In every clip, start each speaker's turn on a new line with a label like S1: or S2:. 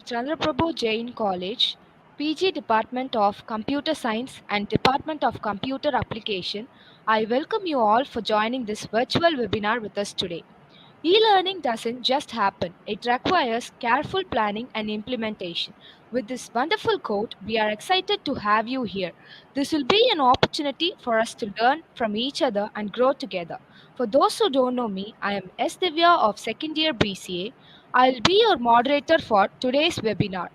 S1: Chandraprabhu Jain College, PG Department of Computer Science and Department of Computer Application. I welcome you all for joining this virtual webinar with us today. E-learning doesn't just happen. It requires careful planning and implementation. With this wonderful quote, we are excited to have you here. This will be an opportunity for us to learn from each other and grow together. For those who don't know me, I am S. Divya of second year BCA. I'll be your moderator for today's webinar.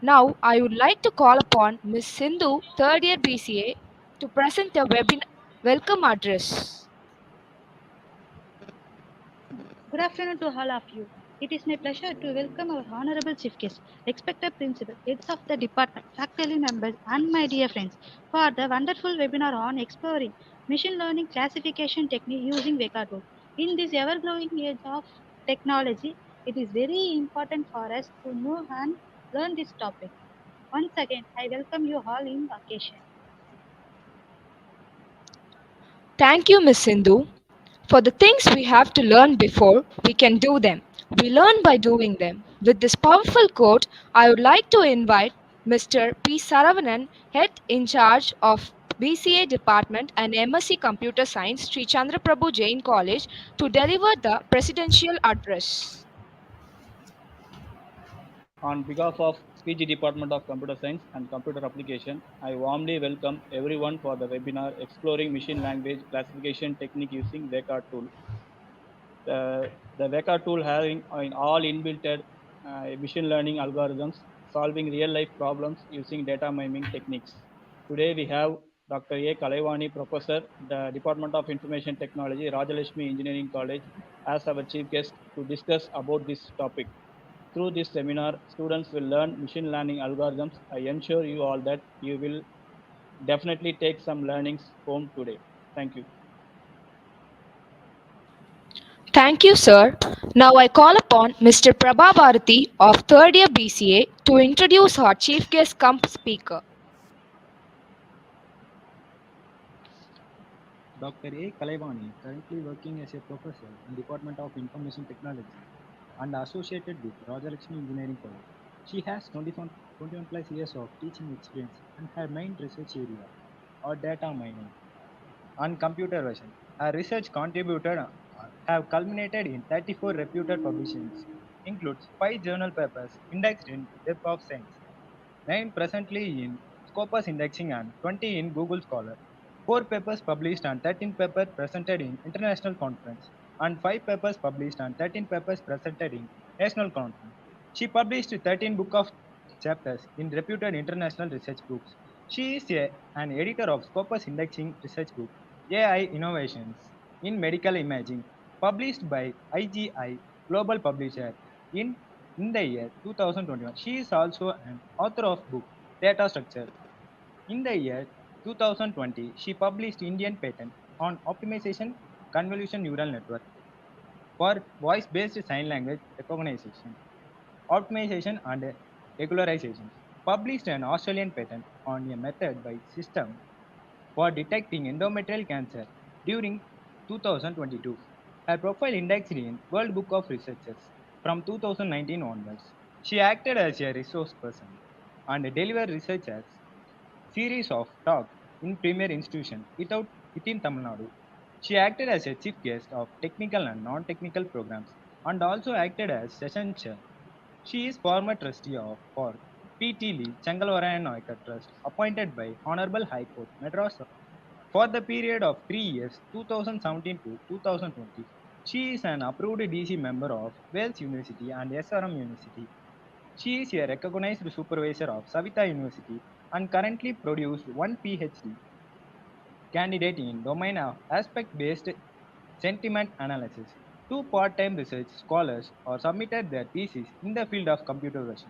S1: Now, I would like to call upon Ms. Sindhu, third year BCA, to present a webinar welcome address.
S2: Good afternoon to all of you. It is my pleasure to welcome our honorable chief guest, respected principal, heads of the department, faculty members, and my dear friends for the wonderful webinar on exploring machine learning classification technique using WEKA tool. In this ever-growing age of technology, it is very important for us to know and learn this topic. Once again, I welcome you all in the occasion.
S1: Thank you, Ms. Sindhu. For the things we have to learn before we can do them, we learn by doing them. With this powerful quote, I would like to invite Mr. P. Saravanan, Head in charge of BCA Department and MSc Computer Science, Sri Chandraprabhu Jain College, to deliver the presidential address.
S3: On behalf of PG Department of Computer Science and Computer Application, I warmly welcome everyone for the webinar Exploring Machine Language Classification Technique using WEKA tool. The WEKA tool having all inbuilt machine learning algorithms solving real-life problems using data mining techniques. Today we have Dr.A.Kalaivani, Professor, the Department of Information Technology, Rajalakshmi Engineering College, as our chief guest to discuss about this topic. Through this seminar, students will learn machine learning algorithms. I ensure you all that you will definitely take some learnings home today. Thank you.
S1: Thank you, sir. Now I call upon Mr. Prabha Bharati of third year BCA to introduce our chief guest cum speaker.
S4: Dr. A. Kalaivani, currently working as a professor in Department of Information Technology and associated with Rajalakshmi Engineering College. She has 21 plus years of teaching experience and her main research area are data mining and computer vision. Her research contributed have culminated in 34 reputed publications, includes 5 journal papers indexed in Web of Science, 9 presently in Scopus indexing and 20 in Google Scholar. 4 papers published and 13 papers presented in international conference and 5 papers published and 13 papers presented in national conference. She published 13 book of chapters in reputed international research books. She is an editor of Scopus indexing research book AI Innovations in Medical Imaging, published by IGI Global Publisher in the year 2021. She is also an author of book Data Structure. In the year 2020, she published Indian patent on optimization convolution neural network for voice-based sign language recognition, optimization and regularization. Published an Australian patent on a method by system for detecting endometrial cancer during 2022. Her profile indexed in World Book of Researchers from 2019 onwards. She acted as a resource person and delivered researchers series of talks in premier institution within Tamil Nadu. She acted as a chief guest of technical and non-technical programs and also acted as session chair. She is former trustee of for P.T. Lee Changalvarayan Noyakar Trust, appointed by Honorable High Court, Madras for the period of 3 years, 2017 to 2020. She is an approved DC member of Wales University and SRM University. She is a recognized supervisor of Savita University and currently produced one PhD candidate in domain of aspect-based sentiment analysis. Two part-time research scholars are submitted their thesis in the field of computer vision.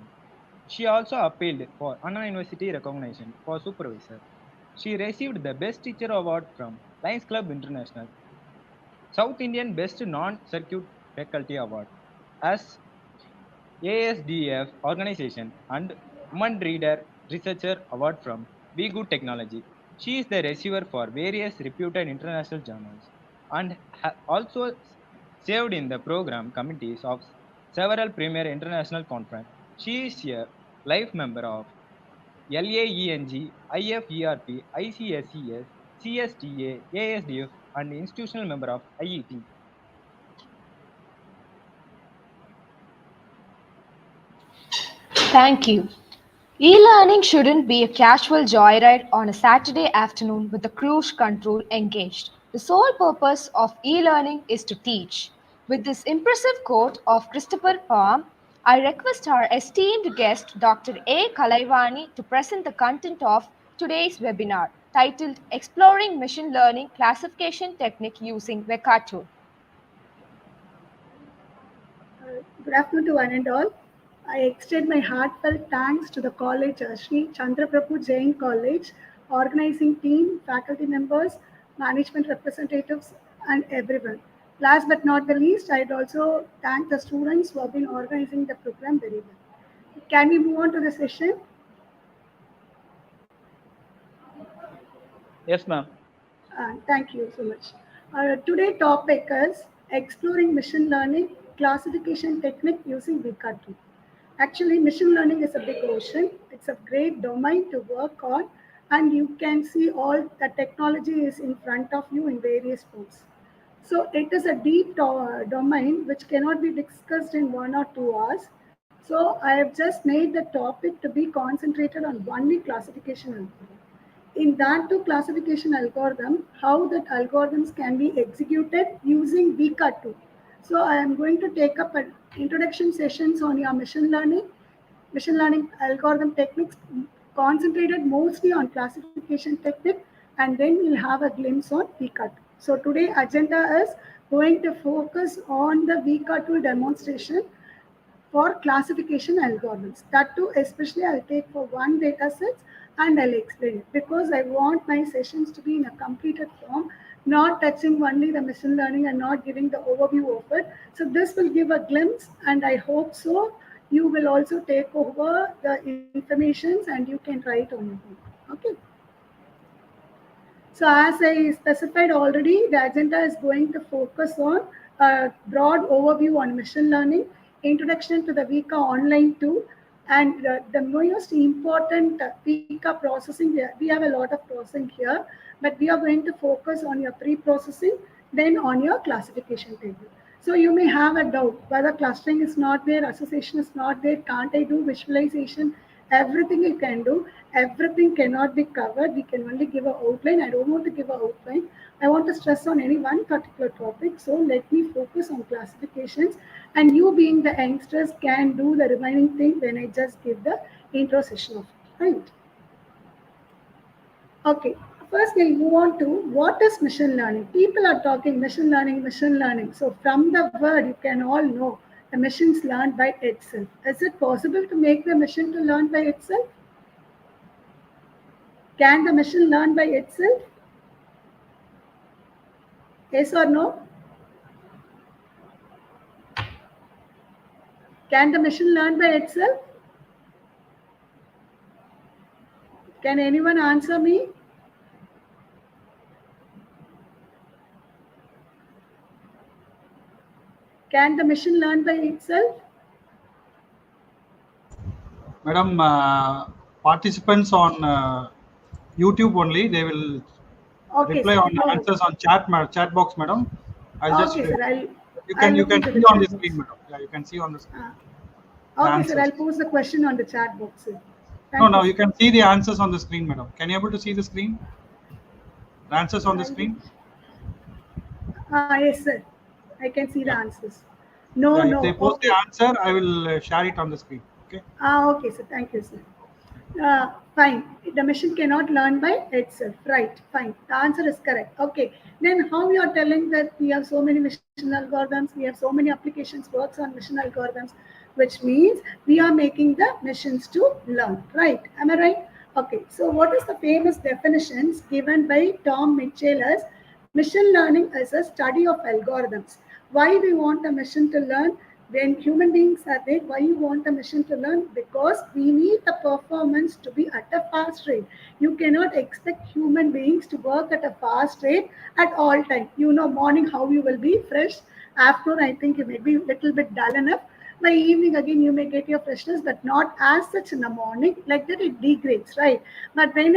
S4: She also appealed for Anna University recognition for supervisor. She received the Best Teacher Award from Lions Club International, South Indian Best Non-Circuit Faculty Award as ASDF organization and Woman Reader Researcher Award from Good Technology. She is the receiver for various reputed international journals and also served in the program committees of several premier international conferences. She is a life member of LAENG, IFERP, ICSES, CSTA, ASDF, and institutional member of IET.
S1: Thank you. E-learning shouldn't be a casual joyride on a Saturday afternoon with the cruise control engaged. The sole purpose of e-learning is to teach. With this impressive quote of Christopher Palm, I request our esteemed guest Dr. A. Kalaivani to present the content of today's webinar titled Exploring Machine Learning Classification Technique Using WEKA Tool.
S5: Good afternoon to one and all. I extend my heartfelt thanks to the college, Sri Chandraprabhu Jain College, organizing team, faculty members, management representatives, and everyone. Last but not the least, I'd also thank the students who have been organizing the program very well. Can we move on to the session?
S3: Yes, ma'am.
S5: Thank you so much. Today topic is exploring machine learning classification technique using WEKA tool. Actually, machine learning is a big ocean. It's a great domain to work on, and you can see all the technology is in front of you in various forms. So it is a deep domain which cannot be discussed in 1 or 2 hours. So I have just made the topic to be concentrated on only classification algorithm. In that to classification algorithm, how that algorithms can be executed using WEKA tool. So I am going to take up an introduction sessions on your machine learning algorithm techniques concentrated mostly on classification technique, and then we'll have a glimpse on WEKA tool. So today agenda is going to focus on the WEKA tool demonstration for classification algorithms. That too, especially I'll take for one data set and I'll explain it because I want my sessions to be in a completed form, not touching only the machine learning and not giving the overview of it. So this will give a glimpse, and I hope so you will also take over the informations and you can write on your own. Okay. So as I specified already, the agenda is going to focus on a broad overview on machine learning, introduction to the WEKA online tool, and the most important WEKA processing. We have a lot of processing here, but we are going to focus on your pre-processing, then on your classification table. So you may have a doubt whether clustering is not there, association is not there, can't I do visualization? Everything you can do, everything cannot be covered. We can only give an outline. I don't want to give an outline. I want to stress on any one particular topic. So let me focus on classifications, and you being the youngsters can do the remaining thing when I just give the intro session of it. Right. Okay, first we'll move on to what is machine learning. People are talking machine learning, machine learning. So from the word, you can all know the machines learn by itself. Is it possible to make the machine to learn by itself? Can the machine learn by itself? Yes or no? Can the machine learn by itself? Can anyone answer me? Can the machine learn by itself?
S6: Madam, participants on YouTube only, they will
S5: Okay,
S6: reply
S5: sir.
S6: on
S5: No.
S6: answers on chat box, madam. I'll just
S5: Okay, sir.
S6: you
S5: I'll
S6: can
S5: look into
S6: see
S5: the
S6: on the
S5: chat box.
S6: screen, madam. Yeah, you can see on the screen the
S5: Okay, sir.
S6: answers.
S5: I'll post the question on the chat box, sir.
S6: No,
S5: Thank you,
S6: no, you
S5: sir.
S6: can see the answers on the screen, madam. Can you able to see the screen? The answers on the
S5: I'll,
S6: screen?
S5: yes, sir. I can see the
S6: Yeah.
S5: answers. No,
S6: Yeah, if they
S5: no.
S6: post the
S5: Okay.
S6: answer, I will share it on the screen. Okay.
S5: Okay, sir. Thank you, sir. Fine. The machine cannot learn by itself. Right. Fine. The answer is correct. Okay. Then how you are telling that we have so many machine algorithms, we have so many applications works on machine algorithms, which means we are making the machines to learn. Right. Am I right? Okay. So what is the famous definitions given by Tom Mitchell as machine learning as a study of algorithms? Why we want a machine to learn? When human beings are there, why you want a machine to learn? Because we need the performance to be at a fast rate. You cannot expect human beings to work at a fast rate at all time. You know, morning how you will be fresh. Afternoon, I think you may be a little bit dull enough. By evening again you may get your freshness, but not as such in the morning. Like that it degrades, right? But when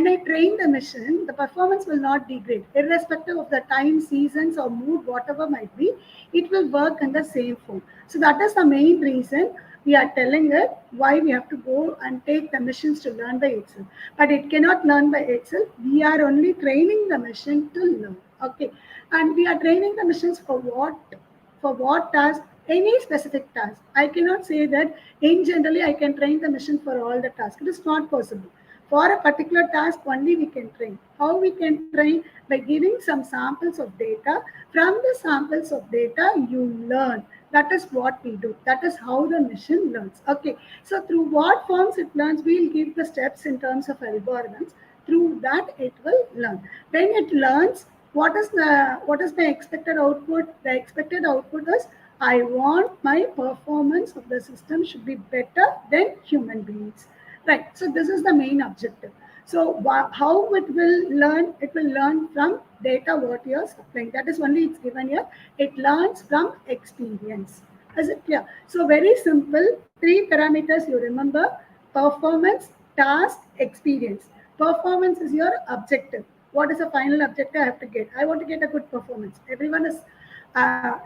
S5: I train the machine, the performance will not degrade, irrespective of the time, seasons, or mood, whatever might be. It will work in the same form. So that is the main reason we are telling it why we have to go and take the machines to learn by itself. But it cannot learn by itself. We are only training the machine to learn. Okay, and we are training the machines for what? For what task? Any specific task. I cannot say that in generally I can train the machine for all the tasks. It is not possible. For a particular task only we can train. How we can train? By giving some samples of data. From the samples of data you learn. That is what we do. That is how the machine learns. Okay, so through what forms it learns, we'll give the steps in terms of algorithms. Through that it will learn. When it learns, what is the expected output? The expected output is, I want my performance of the system should be better than human beings. Right. So this is the main objective. So how it will learn? It will learn from data what you are supplying. That is only it's given here. It learns from experience. Is it clear? So very simple. Three parameters you remember: performance, task, experience. Performance is your objective. What is the final objective I have to get? I want to get a good performance. Everyone is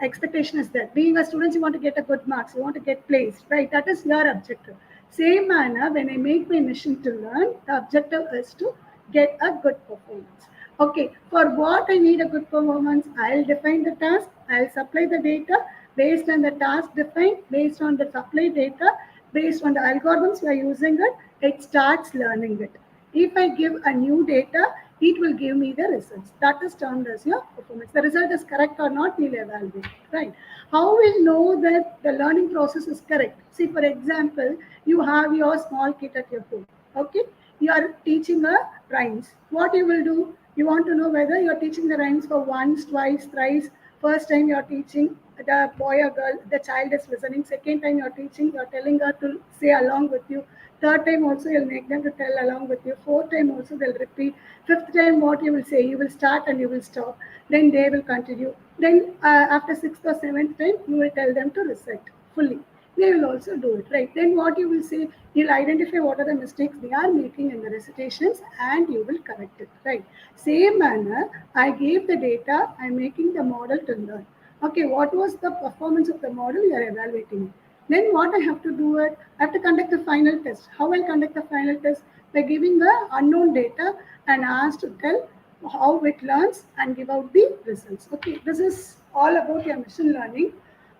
S5: expectation is that being a student, you want to get a good marks, you want to get placed, right? That is your objective. Same manner, when I make my mission to learn, the objective is to get a good performance. Okay, for what I need a good performance, I'll define the task, I'll supply the data based on the task defined, based on the supply data, based on the algorithms we are using it starts learning it. If I give a new data, it will give me the results. That is termed as your performance. The result is correct or not, we'll evaluate, right? How will know that the learning process is correct? See, for example, you have your small kid at your home. Okay, you are teaching a rhymes. What you will do? You want to know whether you are teaching the rhymes for once, twice, thrice. First time you are teaching the boy or girl, the child is listening. Second time you are teaching, you are telling her to say along with you. Third time also you'll make them to tell along with you. Fourth time also they'll repeat. Fifth time what you will say, you will start and you will stop. Then they will continue. Then after sixth or seventh time, you will tell them to recite fully. They will also do it, right? Then what you will say, you'll identify what are the mistakes they are making in the recitations and you will correct it, right? Same manner, I gave the data, I'm making the model to learn. Okay, what was the performance of the model? You are evaluating it. Then what I have to do it, I have to conduct the final test. How I conduct the final test? By giving the unknown data and asked to tell how it learns and give out the results. Okay, this is all about your machine learning.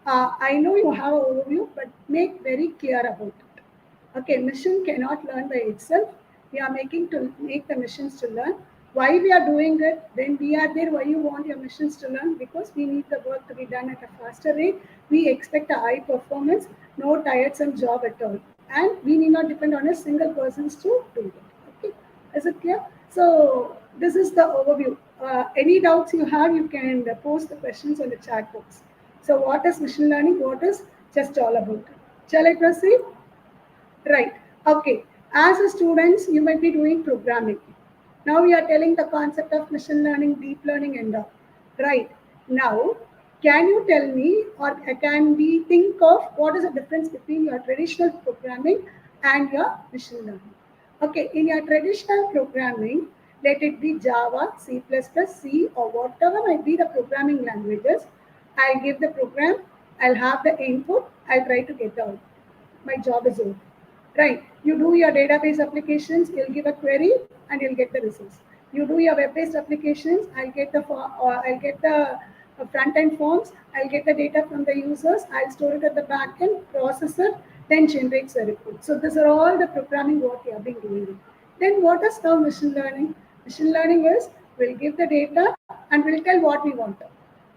S5: I know you have an overview, but make very clear about it. Okay, machine cannot learn by itself. We are making to make the machines to learn. Why we are doing it? When we are there, why you want your machines to learn? Because we need the work to be done at a faster rate. We expect a high performance, no tiresome job at all, and we need not depend on a single persons to do it. Okay, is it clear? So this is the overview. Any doubts you have, you can post the questions on the chat box. So what is machine learning? What is just all about? Shall I proceed? Right. Okay. As a students, you might be doing programming. Now we are telling the concept of machine learning, deep learning, and all. Right. Now, can you tell me, or can we think of what is the difference between your traditional programming and your machine learning? Okay. In your traditional programming, let it be Java, C++, C, or whatever might be the programming languages. I'll give the program. I'll have the input. I'll try to get the output. My job is over. Right. You do your database applications, you'll give a query and you'll get the results. You do your web-based applications, I'll get the front end forms, I'll get the data from the users, I'll store it at the back end, process it, then generates a report. So these are all the programming what we have been doing. Then what is now machine learning? Machine learning is we'll give the data and we'll tell what we want to,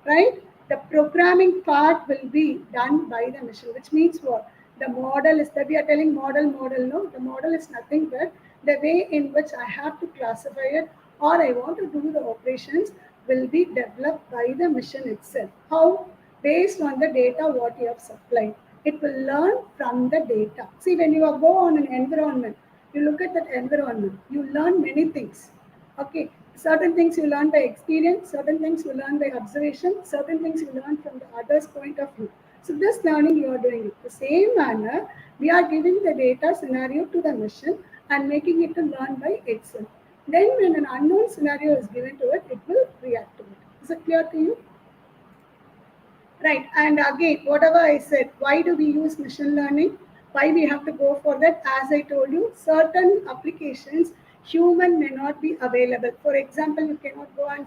S5: right? The programming part will be done by the machine, which means what? The model is that we are telling model, no? The model is nothing but the way in which I have to classify it or I want to do the operations will be developed by the machine itself. How? Based on the data what you have supplied. It will learn from the data. See, when you go on an environment, you look at that environment, you learn many things. Okay, certain things you learn by experience, certain things you learn by observation, certain things you learn from the other's point of view. So this learning you are doing it. The same manner, we are giving the data scenario to the machine and making it to learn by itself. Then when an unknown scenario is given to it, it will react to it. Is it clear to you? Right. And again, whatever I said, why do we use machine learning? Why we have to go for that? As I told you, certain applications human may not be available. For example, you cannot go and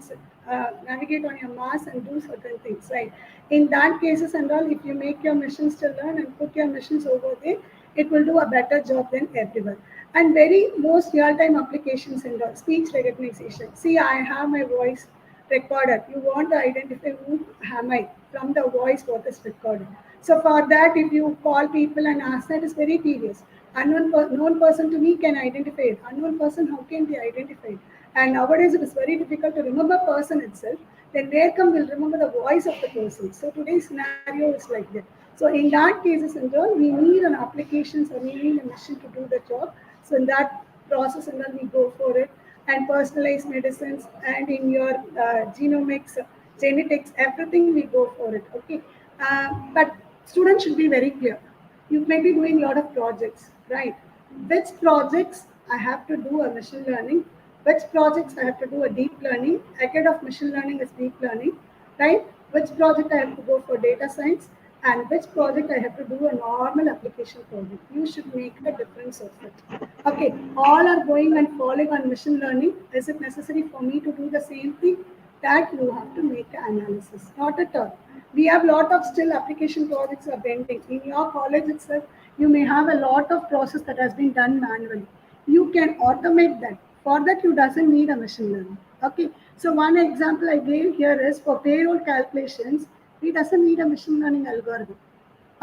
S5: navigate on your Mars and do certain things, right? In that cases and all, if you make your machines to learn and put your machines over there, it will do a better job than everyone. And very most real-time applications and all, speech recognition. See, I have my voice recorder. You want to identify who am I from the voice what is recorded. So for that, if you call people and ask that is very tedious. Known person to me can identify it. Unknown person, how can they identify it? And nowadays it is very difficult to remember person itself. Then where come will remember the voice of the person. So today's scenario is like that. So in that cases and all, we need an applications or we need a machine to do the job. So in that process and then we go for it and personalized medicines and in your genomics, genetics, everything we go for it. Okay, but students should be very clear. You may be doing a lot of projects, right? Which projects I have to do a machine learning, which projects I have to do a deep learning. Ahead of machine learning is deep learning, right? Which project I have to go for data science, and which project I have to do a normal application project. You should make a difference of it. Okay, all are going and following on machine learning. Is it necessary for me to do the same thing? That you have to make an analysis. Not at all. We have lot of still application projects are pending. In your college itself, you may have a lot of process that has been done manually. You can automate that. For that, you doesn't need a machine learning. Okay. So one example I gave here is for payroll calculations, we doesn't need a machine learning algorithm.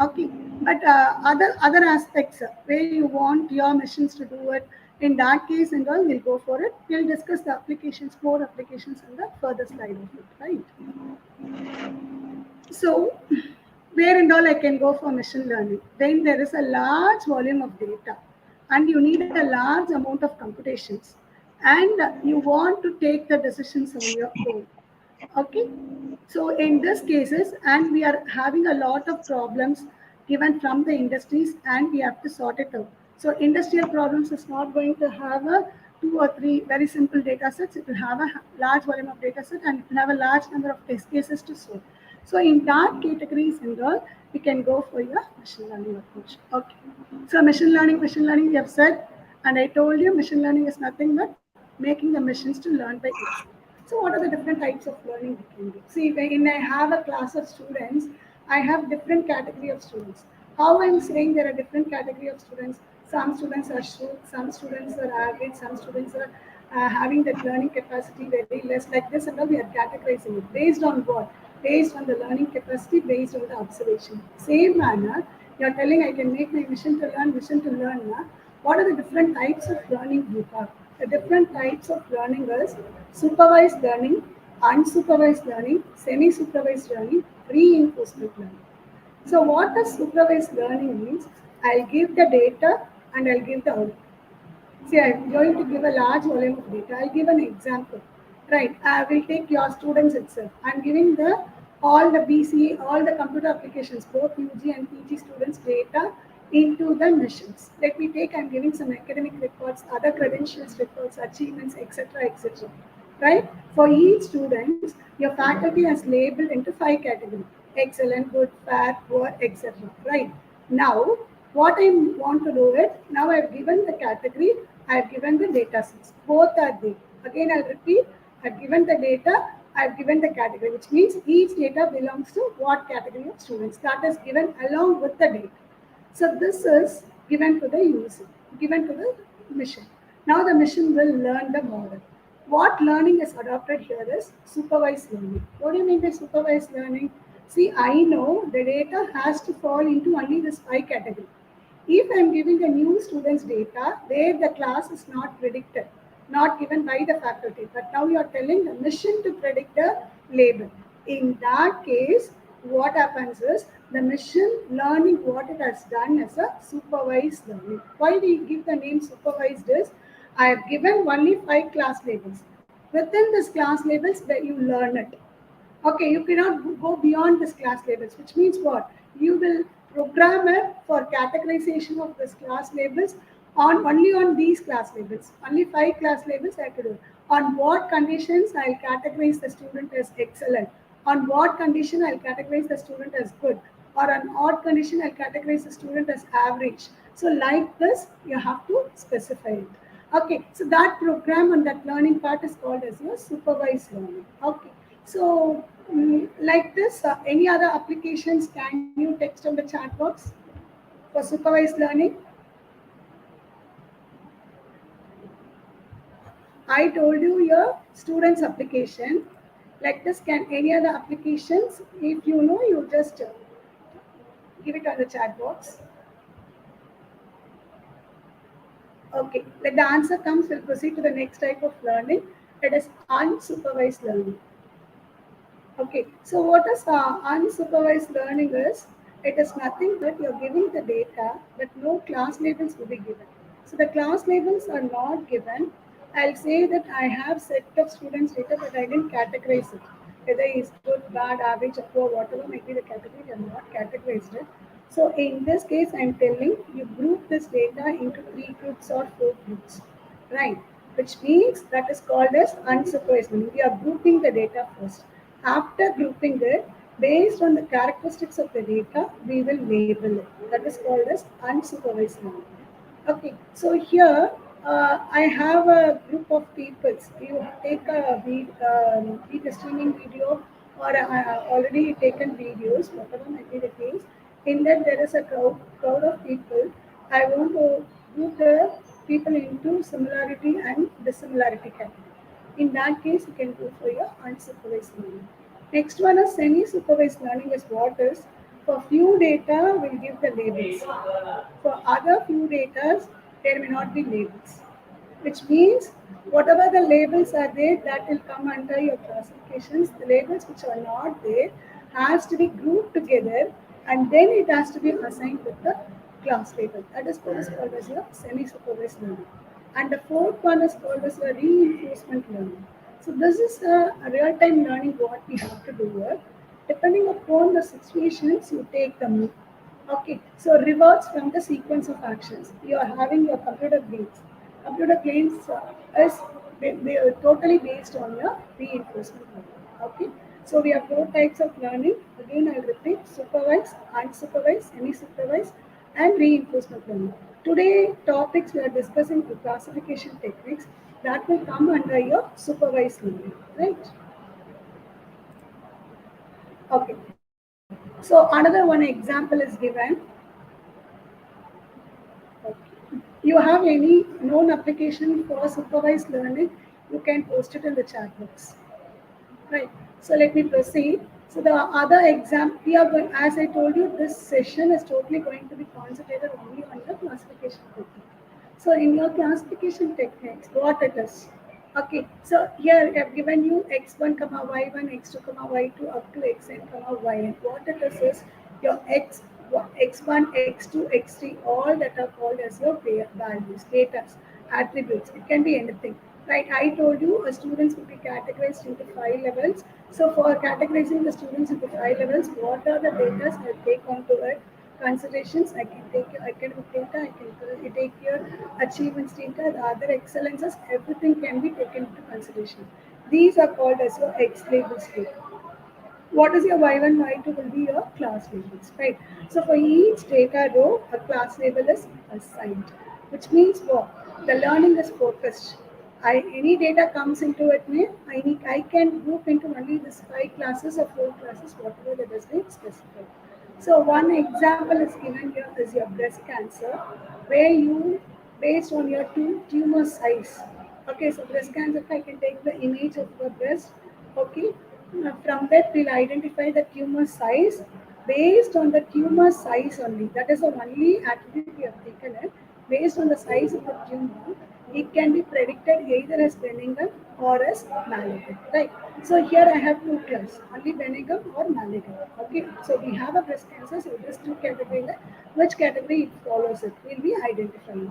S5: Okay, but other aspects where you want your machines to do it, in that case and all, we'll go for it. We'll discuss the applications, more applications in the further slide of it, right? So, where and all I can go for machine learning? When there is a large volume of data and you need a large amount of computations and you want to take the decisions on your own. Okay, so in this cases, and we are having a lot of problems given from the industries, and we have to sort it out. So industrial problems is not going to have a two or three very simple data sets. It will have a large volume of data set, and it will have a large number of test cases to solve. So in that categories and all, we can go for your machine learning approach. Okay. So machine learning, we have said, and I told you machine learning is nothing but making the machines to learn by itself. So what are the different types of learning we can do? See, when I have a class of students, I have different category of students. How I'm saying there are different category of students. Some students are short, some students are average, some students are having that learning capacity very less. Like this and all, we are categorizing it. Based on what? Based on the learning capacity, based on the observation. Same manner, you're telling I can make my mission to learn. Na? What are the different types of learning you have? The different types of learning is supervised learning, unsupervised learning, semi-supervised learning, reinforcement learning. So what does supervised learning means? I'll give the data and I'll give the output. See, I'm going to give a large volume of data. I'll give an example. Right, I will take your students itself. I'm giving the all the BCA, all the computer applications, both UG and PG students' data into the missions. Let me take, I'm giving some academic records, other credentials records, achievements, etc., etc. Right? For each student, your faculty has labeled into 5 categories: excellent, good, fair, poor, etc. Right? Now, what I want to do is, now I've given the category, I've given the data sets. Both are there. Again, I'll repeat, I've given the data, I've given the category, which means each data belongs to what category of students. That is given along with the data. So this is given to the user, given to the mission. Now the mission will learn the model. What learning is adopted here is supervised learning. What do you mean by supervised learning? See, I know the data has to fall into only this 5 category. If I am giving the new students data where the class is not predicted, not given by the faculty, but now you are telling the mission to predict the label. In that case, what happens is the mission learning what it has done as a supervised learning. Why we give the name supervised is I have given only 5 class labels. Within this class labels, where you learn it. Okay, you cannot go beyond this class labels, which means what? you will program it for categorization of this class labels on only on these class labels. Only 5 class labels I have to do. On what conditions I'll categorize the student as excellent. On what condition I'll categorize the student as good. Or on odd condition I'll categorize the student as average. So like this, you have to specify it. Okay, so that program and that learning part is called as your supervised learning. Okay, so like this, any other applications can you text on the chat box for supervised learning? I told you your students application. Like this, can any other applications? If you know, you just give it on the chat box. Okay, let the answer comes, we'll proceed to the next type of learning. It is unsupervised learning. Okay, so what is unsupervised learning is? It is nothing but you're giving the data, but no class labels will be given. So the class labels are not given. I'll say that I have set of students data, but I didn't categorize it. Whether it's good, bad, average, or poor, whatever might be the category, I have not categorized it. So in this case, I'm telling you group this data into 3 groups or 4 groups, right? Which means that is called as unsupervised learning. We are grouping the data first. After grouping it, based on the characteristics of the data, we will label it. That is called as unsupervised learning. Okay, so here I have a group of people. You take a video streaming video or already taken videos, whatever might be the case. In that there is a crowd of people. I want to group the people into similarity and dissimilarity category. In that case, you can go for your unsupervised learning. Next one is semi-supervised learning is what is for few data will give the labels. For other few data, there may not be labels, which means whatever the labels are there, that will come under your classifications. The labels which are not there has to be grouped together and then it has to be assigned with the class label. That is what is called as your semi-supervised learning. And the fourth one is called as a reinforcement learning. So this is a real-time learning what we have to do here. Depending upon the situations, you take the move. Okay, so rewards from the sequence of actions. You are having your computer gains. Computer gains is they are totally based on your reinforcement learning. Okay, so we have 4 types of learning. Again, I'll repeat: supervised, unsupervised, semi-supervised, and reinforcement learning. Today, topics we are discussing the classification techniques that will come under your supervised learning, right? Okay, so another one example is given. You have any known application for supervised learning, you can post it in the chat box. Right. So let me proceed. So the other exam, we are going, as I told you, this session is totally going to be concentrated only on your classification technique. So in your classification techniques, what it is? Okay, so here I have given you x1, comma y1, x2, comma y2, up to xn, comma yn. What it is your x1, x2, x3, all that are called as your values, data, attributes. It can be anything. Right, I told you students will be categorized into 5 levels. So for categorizing the students into 5 levels, what are the data I take onto it? Considerations, I can take your academic data, I can take your achievements data, the other excellences, everything can be taken into consideration. These are called as your X labels data. What is your y1, y2 will be your class labels, right? So for each data row, a class label is assigned, which means what? The learning is focused. Any data comes into it, I can group into only this 5 classes or 4 classes, whatever that has been specified. So one example is given here is your breast cancer, where you, based on your tumor size. Okay, so breast cancer, if I can take the image of the breast, okay, from that we'll identify the tumor size. Based on the tumor size only, that is the only attribute we have taken it. Based on the size of the tumor, it can be predicted either as benign or as malignant, right? So here I have 2 class, only benign or malignant. Okay, so we have a breast cancer, so this 2 category, which category it follows it, will be identifying.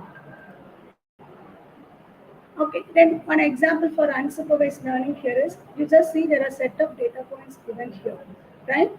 S5: Okay, then one example for unsupervised learning here is, you just see there are set of data points given here, right?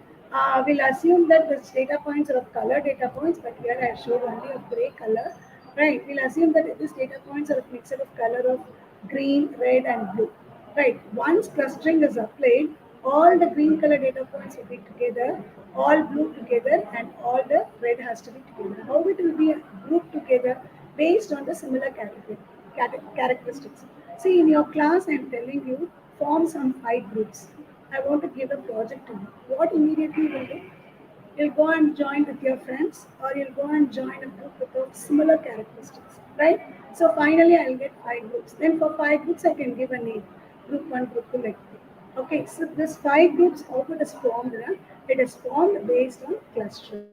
S5: We'll assume that this data points are of color data points, but here I showed only of gray color, right? We'll assume that these data points are a mixture of color of green, red, and blue, right? Once clustering is applied, all the green color data points will be together, all blue together, and all the red has to be together. How it will be grouped together based on the similar characteristics. See, in your class, I'm telling you, form some 5 groups. I want to give a project to you. What immediately you will do? You'll go and join with your friends, or you'll go and join a group with similar characteristics, right? So finally, I'll get 5 groups. Then for 5 groups, I can give a name. Group 1, group 2, like that. Okay, so this 5 groups, how it is formed? It is formed based on clustering.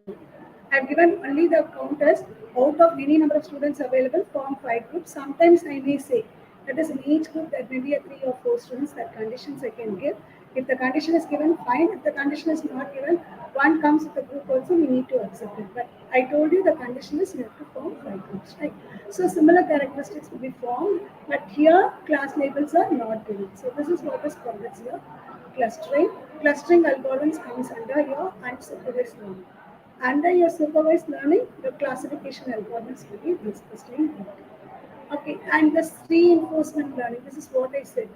S5: I've given only the counters out of any number of students available form 5 groups. Sometimes I may say that is in each group there may be a 3 or 4 students, that conditions I can give. If the condition is given, fine. If the condition is not given, one comes with the group also, we need to accept it. But I told you the condition is you have to form 5 groups, right? So similar characteristics will be formed, but here class labels are not given. So this is what is called as your clustering. Clustering algorithms comes under your unsupervised learning. Under your supervised learning, the classification algorithms will be discussed in detail. Okay, and this reinforcement learning, this is what I said.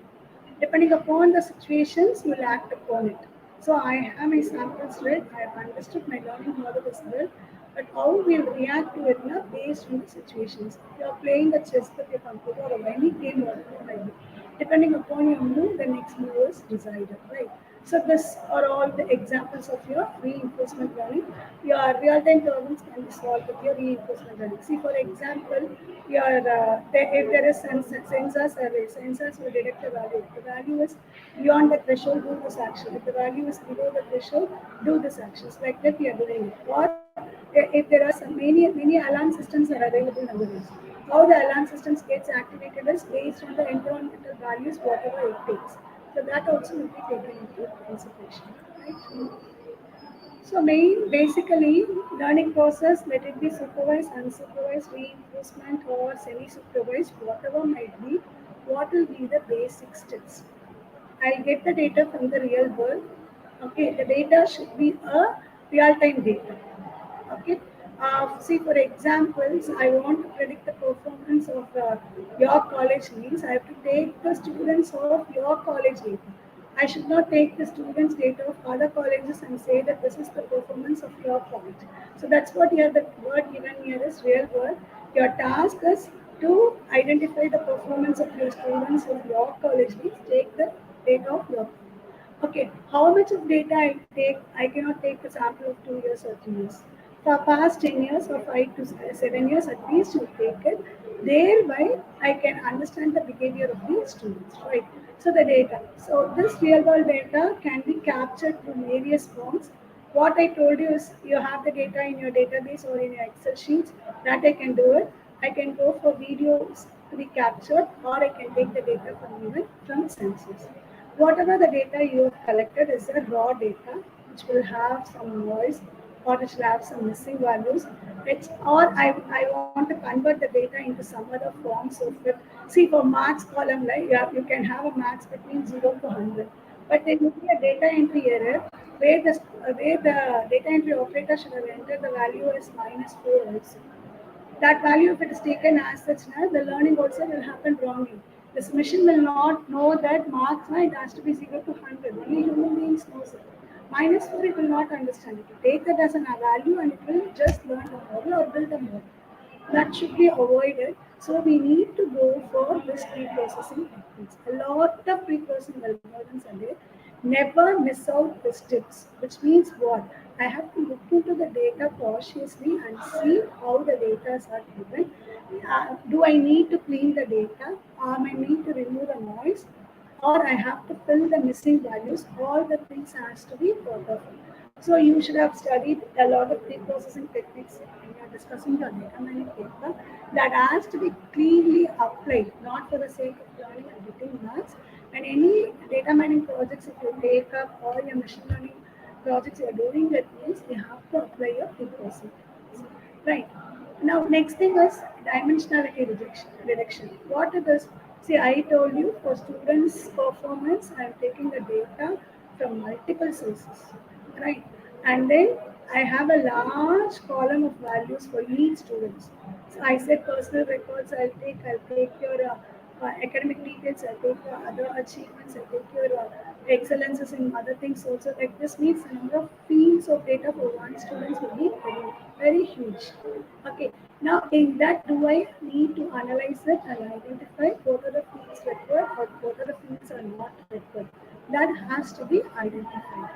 S5: Depending upon the situations, you will act upon it. So I have my samples read, I have understood my learning model is well, but how we will react to it now based on the situations. If you are playing a chess with your computer or any game, whatever it might be, depending upon your move, the next move is decided, right? So this are all the examples of your reinforcement learning. Your real-time problems can be solved with your reinforcement learning. See, for example, if there is sensors array, sensors will detect a value. If the value is beyond the threshold, do this action. If the value is below the threshold, do this actions. Like that, we are doing it. Or if there are some many alarm systems are available nowadays. How the alarm systems gets activated is based on the environmental values, whatever it takes. So that also will be taken into consideration. Right? So basically, learning process, let it be supervised, unsupervised, reinforcement or semi-supervised, whatever might be, what will be the basic steps? I'll get the data from the real world. Okay, the data should be a real-time data. Okay. See, for examples, I want to predict the performance of your college means I have to take the students of your college data. I should not take the students' data of other colleges and say that this is the performance of your college. So that's what here the word given here is real world. Your task is to identify the performance of your students of your college means take the data of your college. Okay, how much of data I take? I cannot take a sample of 2 years or 3 years. For past 10 years or 5 to 7 years, at least you take it. Thereby, I can understand the behavior of the students, right? So the data. So this real world data can be captured through various forms. What I told you is you have the data in your database or in your Excel sheets. That I can do it. I can go for videos to be captured, or I can take the data from even from sensors. Whatever the data you have collected is a raw data which will have some noise or which will have some missing values. I want to convert the data into some other forms of it. See, for marks column, like, yeah, you can have a marks between 0 to 100. But there will be a data entry error where the data entry operator should have entered the value as -4 also. That value, if it is taken as such, the learning also will happen wrongly. This machine will not know that marks, it has to be 0 to 100. Only human beings knows it. -4, it will not understand. It will take that as a value and it will just learn a model or build a model. That should be avoided. So we need to go for this pre-processing techniques. A lot of pre-processing algorithms are there. Never miss out the steps, which means what? I have to look into the data cautiously and see how the data are given. Do I need to clean the data? I need to remove the noise? Or I have to fill the missing values? All the things has to be thought of. So you should have studied a lot of pre-processing techniques when you are discussing your data mining paper that has to be cleanly applied, not for the sake of learning and getting marks. And any data mining projects, if you take up or your machine learning projects you are doing, that means you have to apply your pre-processing techniques. Right. Now, next thing is dimensionality reduction. What it is? See, I told you for students' performance, I am taking the data from multiple sources, right? and then I have a large column of values for each student. So I said personal records I'll take your academic details, I'll take your other achievements, I'll take your excellences in other things also. Like this means the number of fields of data for one student will be very, very huge. Okay, now in that do I need to analyze it and identify what are the fields required or what are the fields are not required. That has to be identified.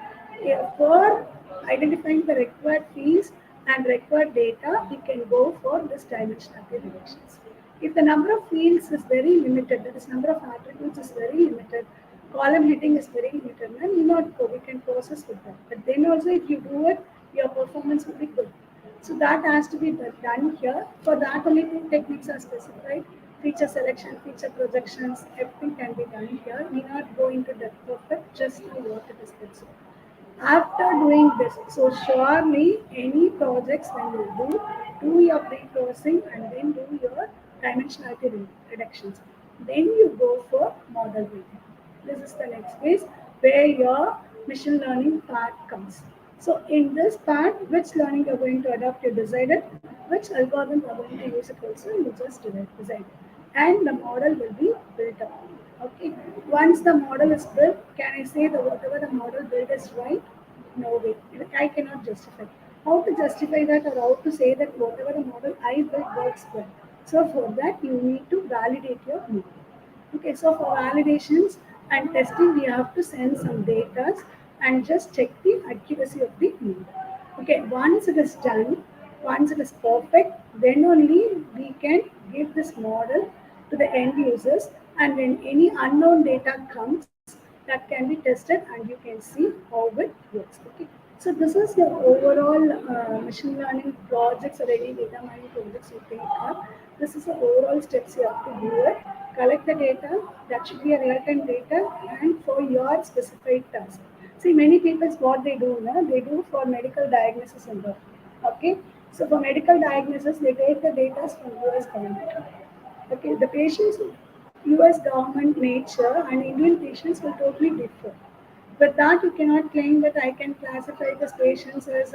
S5: For identifying the required fields and required data, we can go for this dimensionality reductions. If the number of fields is very limited, that is number of attributes is very limited, column heading is very limited, then we not go, we can process with that. But then also if you do it, your performance will be good. So that has to be done here. For that only two techniques are specified. Feature selection, feature projections, everything can be done here. We not go into depth of it, just know what it is specified. After doing this, so surely any projects when you do your pre-processing and then do your dimensionality reductions. Then you go for model building. This is the next phase where your machine learning part comes. So in this part, which learning you're going to adopt, you decided, which algorithm you're going to use it also, you just decide. And the model will be built up. Okay. Once the model is built, can I say that whatever the model built is right? No way. I cannot justify. How to justify that or how to say that whatever the model I built works well? So for that you need to validate your model. Okay, so for validations and testing, we have to send some data and just check the accuracy of the model. Okay, once it is done, once it is perfect, then only we can give this model to the end users, and when any unknown data comes, that can be tested and you can see how it works. Okay, so this is the overall machine learning projects or any data mining projects you take up. This is the overall steps you have to do it. Collect the data, that should be a real-time data, and for your specified task. See, many people what they do, no? They do for medical diagnosis and all. Okay, so for medical diagnosis, they take the data from US government. Okay, the patients, US government nature and Indian patients will totally differ. With that, you cannot claim that I can classify these patients as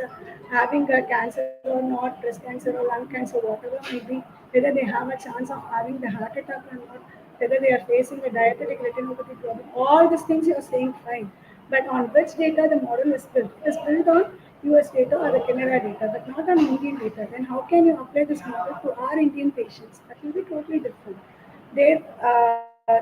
S5: having a cancer or not, breast cancer or lung cancer, whatever may be, whether they have a chance of having the heart attack or not, whether they are facing a diabetic retinopathy problem. All these things you are saying fine. But on which data the model is built? It is built on US data or the Canada data, but not on Indian data. Then how can you apply this model to our Indian patients? That will be totally different.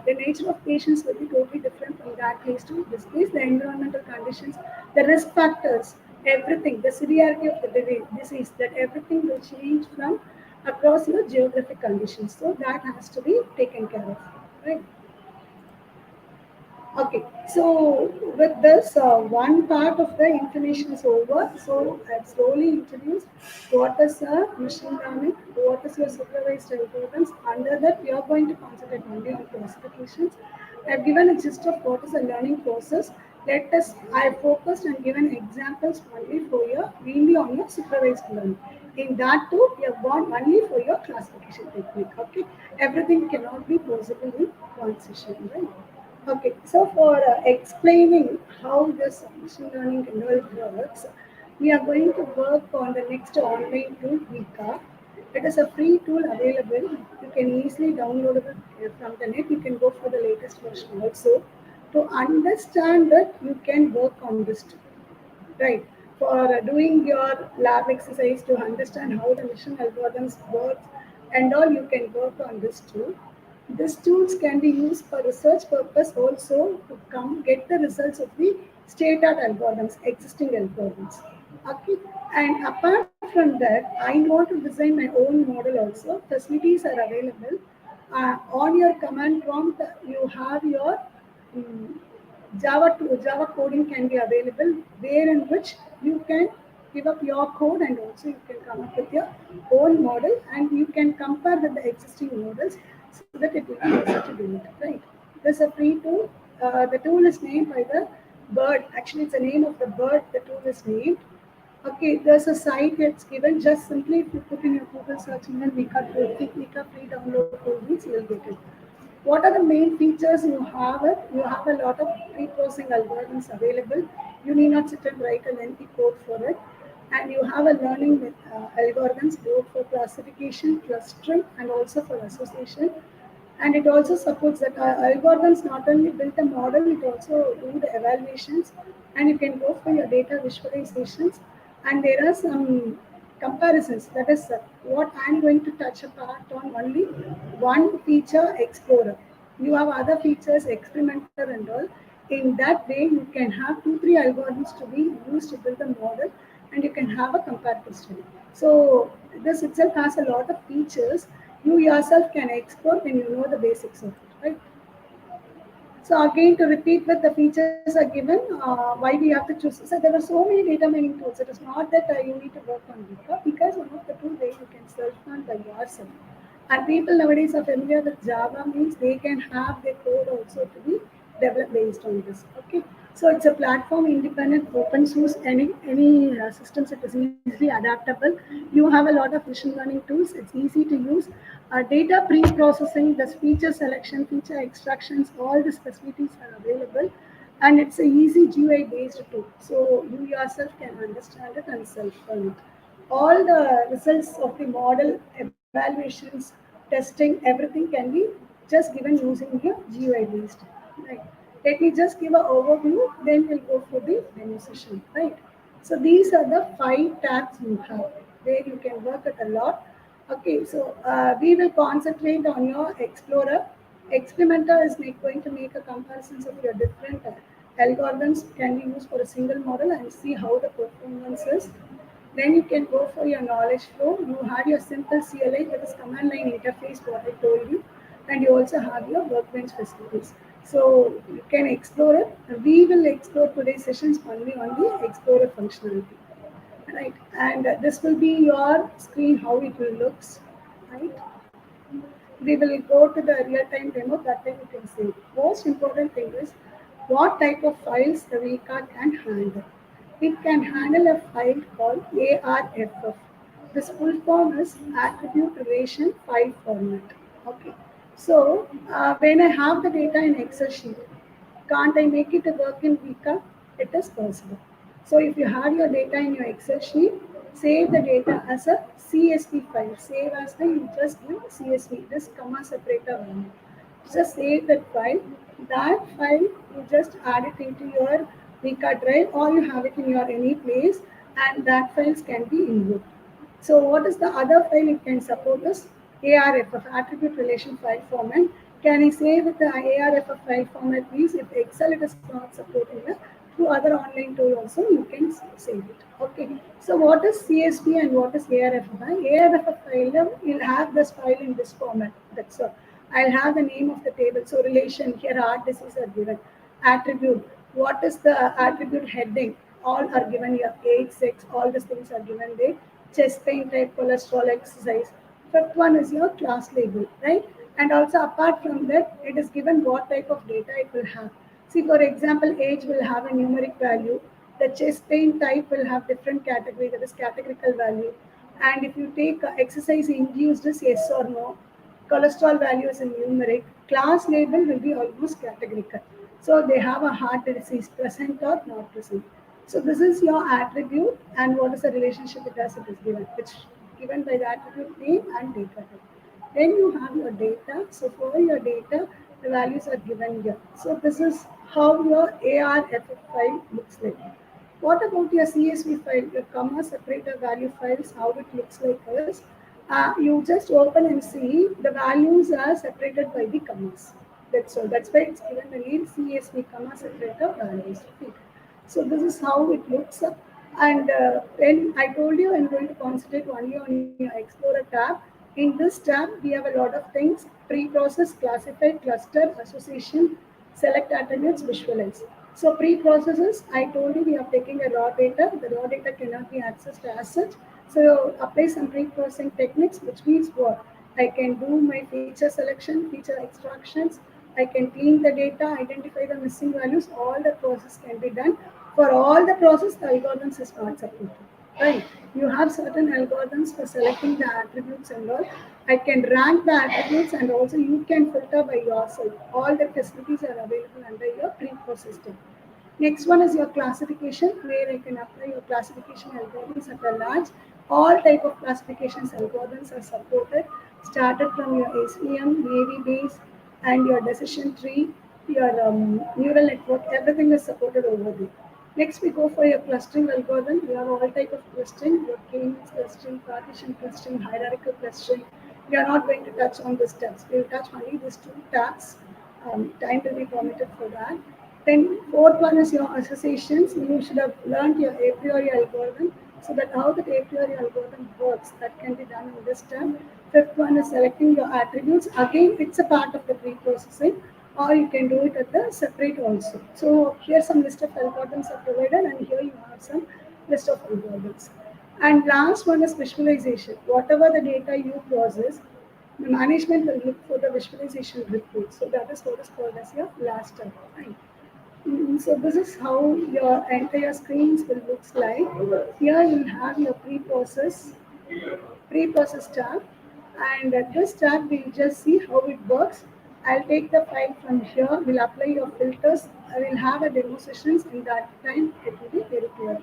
S5: The nature of patients will be totally different from that case to this case, the environmental conditions, the risk factors, everything, the severity of the disease, that everything will change from across your geographic conditions. So that has to be taken care of, right? Okay, so with this, one part of the information is over. So I've slowly introduced what is machine learning, what is your supervised algorithms. Under that, we are going to concentrate only on classifications. I've given a gist of what is a learning process. Let us, I focused and given examples only for your, mainly on your supervised learning. In that too, we have gone only for your classification technique. Okay, everything cannot be possible in one session, right? Okay, so for explaining how this machine learning and all works, we are going to work on the next online tool, WEKA. It is a free tool available. You can easily download it from the net. You can go for the latest version also. To understand that, you can work on this tool. Right. For doing your lab exercise to understand how the mission algorithms work and all, you can work on this tool. These tools can be used for research purpose also to come get the results of the state art algorithms, existing algorithms. Okay. And apart from that, I want to design my own model also. Facilities are available. On your command prompt, you have your mm, Java coding can be available, where in which you can give up your code and also you can come up with your own model and you can compare with the existing models so that it will be easy to do it. Right? There's a free tool. The tool is named by the bird. Actually, it's the name of the bird. The tool is named. Okay, there's a site that's given. Just simply if you put in your Google search engine, Vika free download tool means you'll get it. What are the main features you have? You have a lot of pre-processing algorithms available. You need not sit and write a lengthy code for it. And you have a learning with algorithms both for classification, clustering, and also for association. And it also supports that algorithms not only build the model, it also do the evaluations, and you can go for your data visualizations. And there are some comparisons. That is what I'm going to touch upon on only one feature explorer. You have other features experimenter and all. In that way, you can have two, three algorithms to be used to build the model, and you can have a comparative study. So this itself has a lot of features you yourself can explore when you know the basics of it, right? So again, to repeat what the features are given, why we have to choose. So there are so many data mining tools. It is not that you need to work on WEKA, because one of the two ways you can self-learn by yourself. And people nowadays are familiar with Java, means they can have their code also to be developed based on this. Okay, so it's a platform independent, open source. Any systems, it is easily adaptable. You have a lot of machine learning tools. It's easy to use. Data pre-processing, the feature selection, feature extractions, all these facilities are available, and it's a easy GUI based tool. So you yourself can understand it and self-learn it. All the results of the model evaluations, testing, everything can be just given using your GUI based. Right. Let me just give an overview, then we'll go for the demo session. Right. So these are the 5 tabs you have where you can work it a lot. Okay, so we will concentrate on your Explorer. Experimenter is going to make a comparisons of your different algorithms can be used for a single model and see how the performance is. Then you can go for your knowledge flow. You have your simple CLI, that is command line interface, what I told you, and you also have your workbench facilities. So you can explore it. We will explore today's sessions only on the Explorer functionality, right? And this will be your screen, how it will looks, right? We will go to the real-time demo, that way you can see. Most important thing is what type of files the WEKA can handle. It can handle a file called ARFF. This full form is Attribute Relation File Format. Okay. So when I have the data in Excel sheet, can't I make it work in WEKA? It is possible. So if you have your data in your Excel sheet, save the data as a CSV file. Save as the, you just give CSV, this comma separator value. Just save that file. That file, you just add it into your WEKA drive, or you have it in your any place, and that files can be invoked. So what is the other file it can support is ARFF, Attribute Relation File Format. Can I say with the ARFF file format, please? If Excel it is not supporting it, through other online tool also you can save it. Okay. So what is CSV and what is ARFF? ARFF file will have this file in this format. That's all. I'll have the name of the table. So relation here, heart disease are given. Attribute. What is the attribute heading? All are given here. Age, sex, all these things are given there. Chest pain type, cholesterol, exercise. Fifth one is your class label, right? And also apart from that, it is given what type of data it will have. See, for example, age will have a numeric value. The chest pain type will have different category, that is categorical value. And if you take exercise induced is yes or no, cholesterol value is in numeric, class label will be almost categorical. So they have a heart disease present or not present. So this is your attribute, and what is the relationship it has, it is given, which given by the attribute name and data type. Then you have your data. So for your data, the values are given here. So this is how your ARFF file looks like. What about your CSV file, your comma separator value files, how it looks like is, you just open and see the values are separated by the commas. That's all. That's why it's given the name CSV comma separator values. Okay. So this is how it looks. And when I told you I'm going to concentrate only on your Explorer tab. In this tab, we have a lot of things: pre-process, classify, cluster, association, select attributes, visualize. So pre-processes, I told you we are taking a raw data. The raw data cannot be accessed as such. So apply some pre-processing techniques, which means what? I can do my feature selection, feature extractions. I can clean the data, identify the missing values. All the process can be done. For all the process, the algorithms is not supported. right? You have certain algorithms for selecting the attributes and all. I can rank the attributes and also you can filter by yourself. All the facilities are available under your pre-process system. Next one is your classification, where I can apply your classification algorithms at a large. All type of classifications algorithms are supported, started from your SVM, Navy base, and your decision tree, your neural network. Everything is supported over there. Next, we go for your clustering algorithm. We have all type of clustering, your k-means clustering, partition clustering, hierarchical clustering. We are not going to touch on these tabs. We will touch only these two tabs. Time will be permitted for that. Then fourth one is your associations. You should have learned your a priori algorithm, so that how the a priori algorithm works, that can be done in this term. Fifth one is selecting your attributes. Again, it's a part of the pre-processing, or you can do it at the separate also. So here some list of algorithms are provided, and here you have some list of algorithms. And last one is visualization. Whatever the data you process, the management will look for the visualization report. So that is what is called as your last step. Right? So this is how your entire screens will looks like. Here you'll have your pre-process tab, and at this tab we'll just see how it works. I'll take the file from here, we'll apply your filters, I will have a demo sessions. In that time it will be very clear,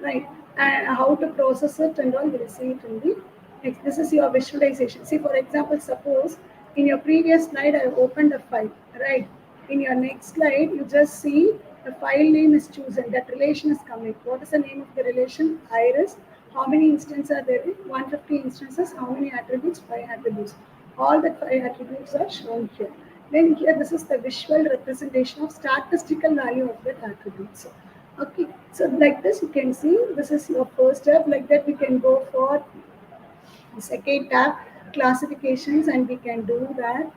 S5: right? And how to process it and all, we'll see it in the next. This is your visualization. See, for example, suppose in your previous slide I opened a file, right? In your next slide you just see the file name is chosen, that relation is coming. What is the name of the relation? Iris. How many instances are there? 150 instances. How many attributes? 5 attributes. All the 5 attributes are shown here. Then here this is the visual representation of statistical value of that attributes. Okay, so like this you can see, this is your first step. Like that we can go for the second tab, classifications, and we can do that.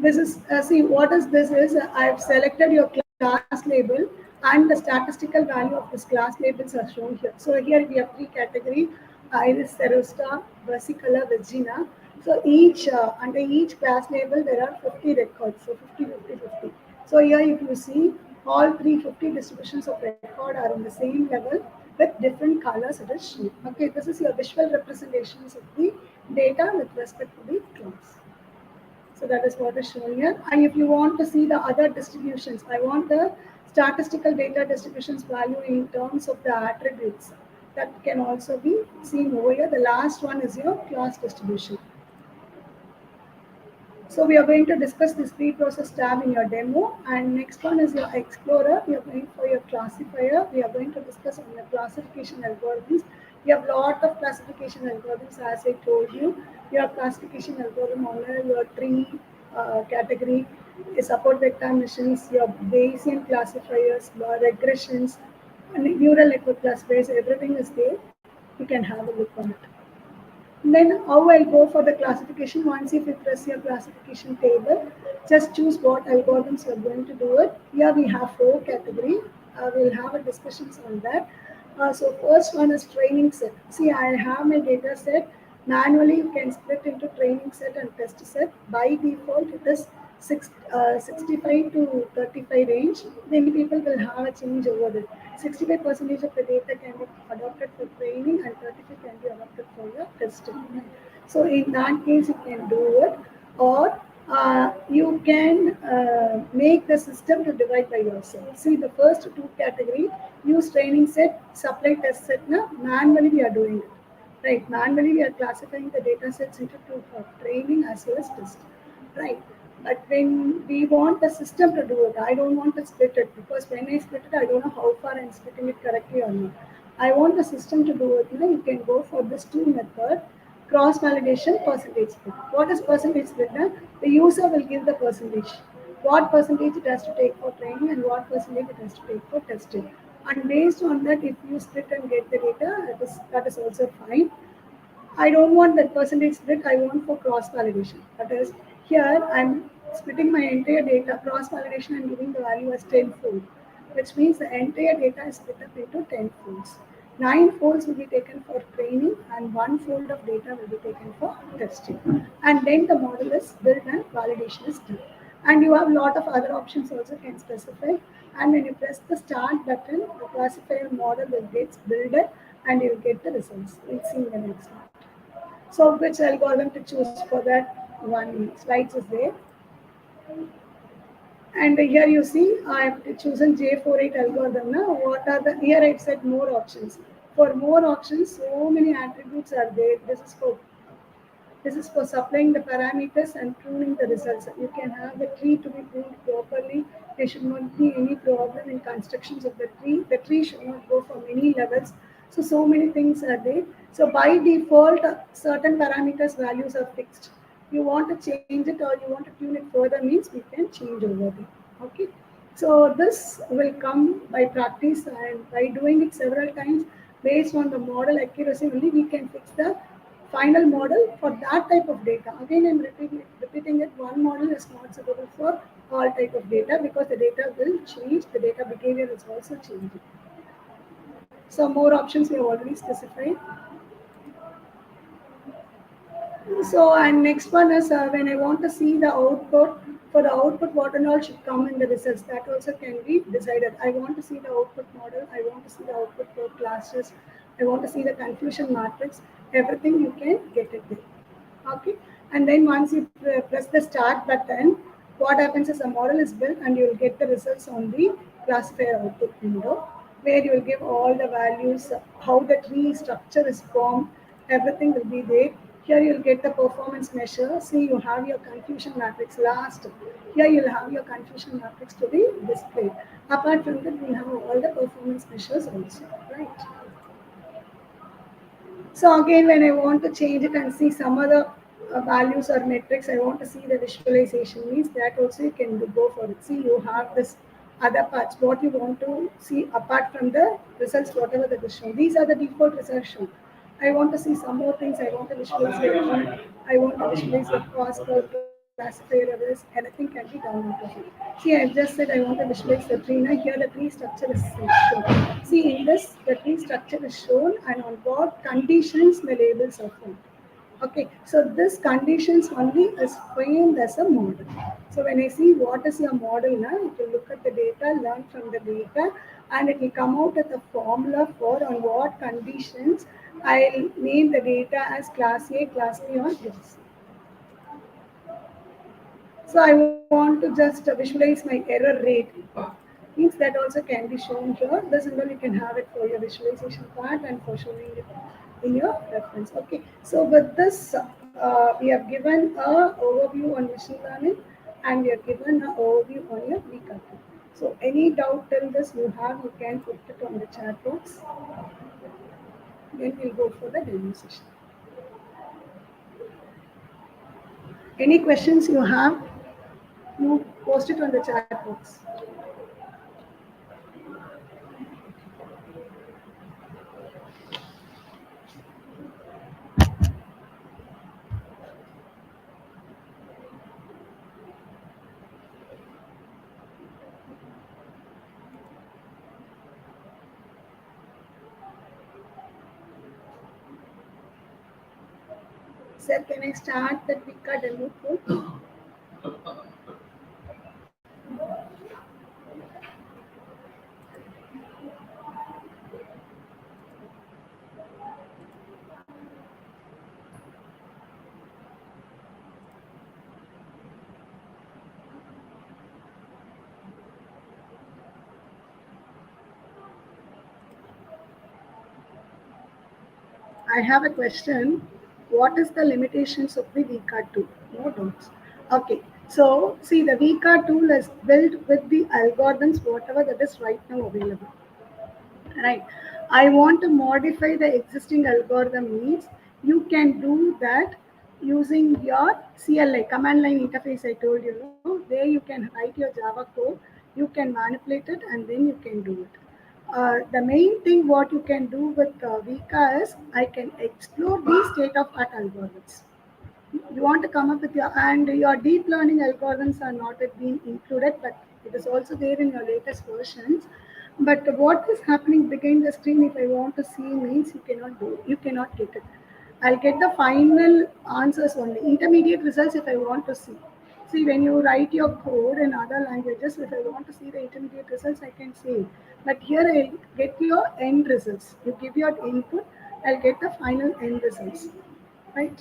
S5: This is, see what is this is, I've selected your class label, and the statistical value of this class labels are shown here. So here we have 3 category, Iris, Serosta, Versicolor, Virginia. So each, under each class label there are 50 records, so 50, 50, 50. So here if you see, all 350 distributions of record are in the same level with different colors it is shown. Okay, this is your visual representations of the data with respect to the class. So that is what is shown here. And if you want to see the other distributions, I want the statistical data distributions value in terms of the attributes. That can also be seen over here. The last one is your class distribution. So we are going to discuss this pre-process tab in your demo, and next one is your explorer. We are going for your classifier. We are going to discuss on your classification algorithms. You have lot of classification algorithms, as I told you. Your classification algorithm on your tree category, your support vector machines, your Bayesian classifiers, your regressions, and neural network classifiers. Everything is there. You can have a look on it. Then how I'll go for the classification. Once if you press your classification table, just choose what algorithms you're going to do it. Here we have 4 category. We'll have a discussions on that. So first one is training set. See, I have my data set. Manually, you can split into training set and test set. By default, it is 65 to 35 range. Many people will have a change over it. 65% of the data can be adopted for training and 35 can be adopted for your testing. So in that case, you can do it, or you can make the system to divide by yourself. See, the first 2 category, use training set, supply test set. Now, manually we are doing it. Right, manually we are classifying the data sets into 2 for training as well as test. Right. But when we want the system to do it, I don't want to split it, because when I split it, I don't know how far I'm splitting it correctly or not. I want the system to do it. You can go for this 2 method, cross validation, percentage split. What is percentage split? The user will give the percentage. What percentage it has to take for training and what percentage it has to take for testing. And based on that, if you split and get the data, that is also fine. I don't want that percentage split. I want for cross validation. That is, here I'm splitting my entire data, cross validation, and giving the value as 10-fold, which means the entire data is split up into 10 folds. 9 folds will be taken for training, and 1 fold of data will be taken for testing. And then the model is built and validation is done. And you have a lot of other options also can specify. And when you press the start button, the classifier model will get built and you'll get the results. We'll see in the next one. So which algorithm to choose for that one slides is there. And here you see I have chosen J48 algorithm. Now, what are the here I've said more options. For more options, so many attributes are there. This is for supplying the parameters and tuning the results. You can have the tree to be tuned properly. There should not be any problem in constructions of the tree. The tree should not go for many levels. So many things are there. So by default, certain parameters values are fixed. You want to change it or you want to tune it further means we can change over there. Okay. So this will come by practice and by doing it several times based on the model accuracy only we can fix the final model for that type of data. Again, I'm repeating it. One model is not suitable for all type of data because the data will change. The data behavior is also changing. So more options we have already specified. So and next one is when I want to see the output. For the output, what and all should come in the results. That also can be decided. I want to see the output model. I want to see the output for classes. I want to see the confusion matrix. Everything you can get it there. Okay, and then once you press the start button, what happens is a model is built and you will get the results on the classifier output window where you will give all the values, how the tree structure is formed, everything will be there. Here you will get the performance measure. See, you have your confusion matrix last. Here you will have your confusion matrix to be displayed. Apart from that, we have all the performance measures also, right? So again, when I want to change it and see some other values or metrics, I want to see the visualization means that also you can go for it. See, you have this other parts, what you want to see apart from the results, whatever that is shown. These are the default results shown. I want to see some more things. I want to visualize the tree. I want to visualize the cost curve, classifier levels. Anything can be done out of it. See, I just said I want to visualize the tree. Now here the tree structure is shown. See, in this, the tree structure is shown and on what conditions the labels are formed. Okay, so this conditions only is framed as a model. So when I see what is your model now, it will look at the data, learn from the data, and it will come out with a formula for on what conditions I'll name the data as class A, class B, or class C. So I want to just visualize my error rate. Means that also can be shown here. This is you can have it for your visualization part and for showing it in your reference. Okay. So with this, we have given a overview on machine learning and we have given an overview on your WEKA. So any doubt till this you have, you can put it on the chat box. Then we'll go for the demo session. Any questions you have, you post it on the chat box. Sir, can I start that WEKA demo code? I have a question. What is the limitations of the WEKA tool? No doubts. Okay. So see the WEKA tool is built with the algorithms, whatever that is right now available. Right. I want to modify the existing algorithm means you can do that using your CLI command line interface. I told you, no, there you can write your Java code, you can manipulate it, and then you can do it. The main thing what you can do with WEKA is I can explore the state of art algorithms. You want to come up with your and your deep learning algorithms are not yet being included, but it is also there in your latest versions. But what is happening behind the screen if I want to see means you cannot get it. I'll get the final answers only intermediate results if I want to see. See, when you write your code in other languages, if I want to see the intermediate results, I can see it. But here I get your end results. You give your input, I'll get the final end results. Right?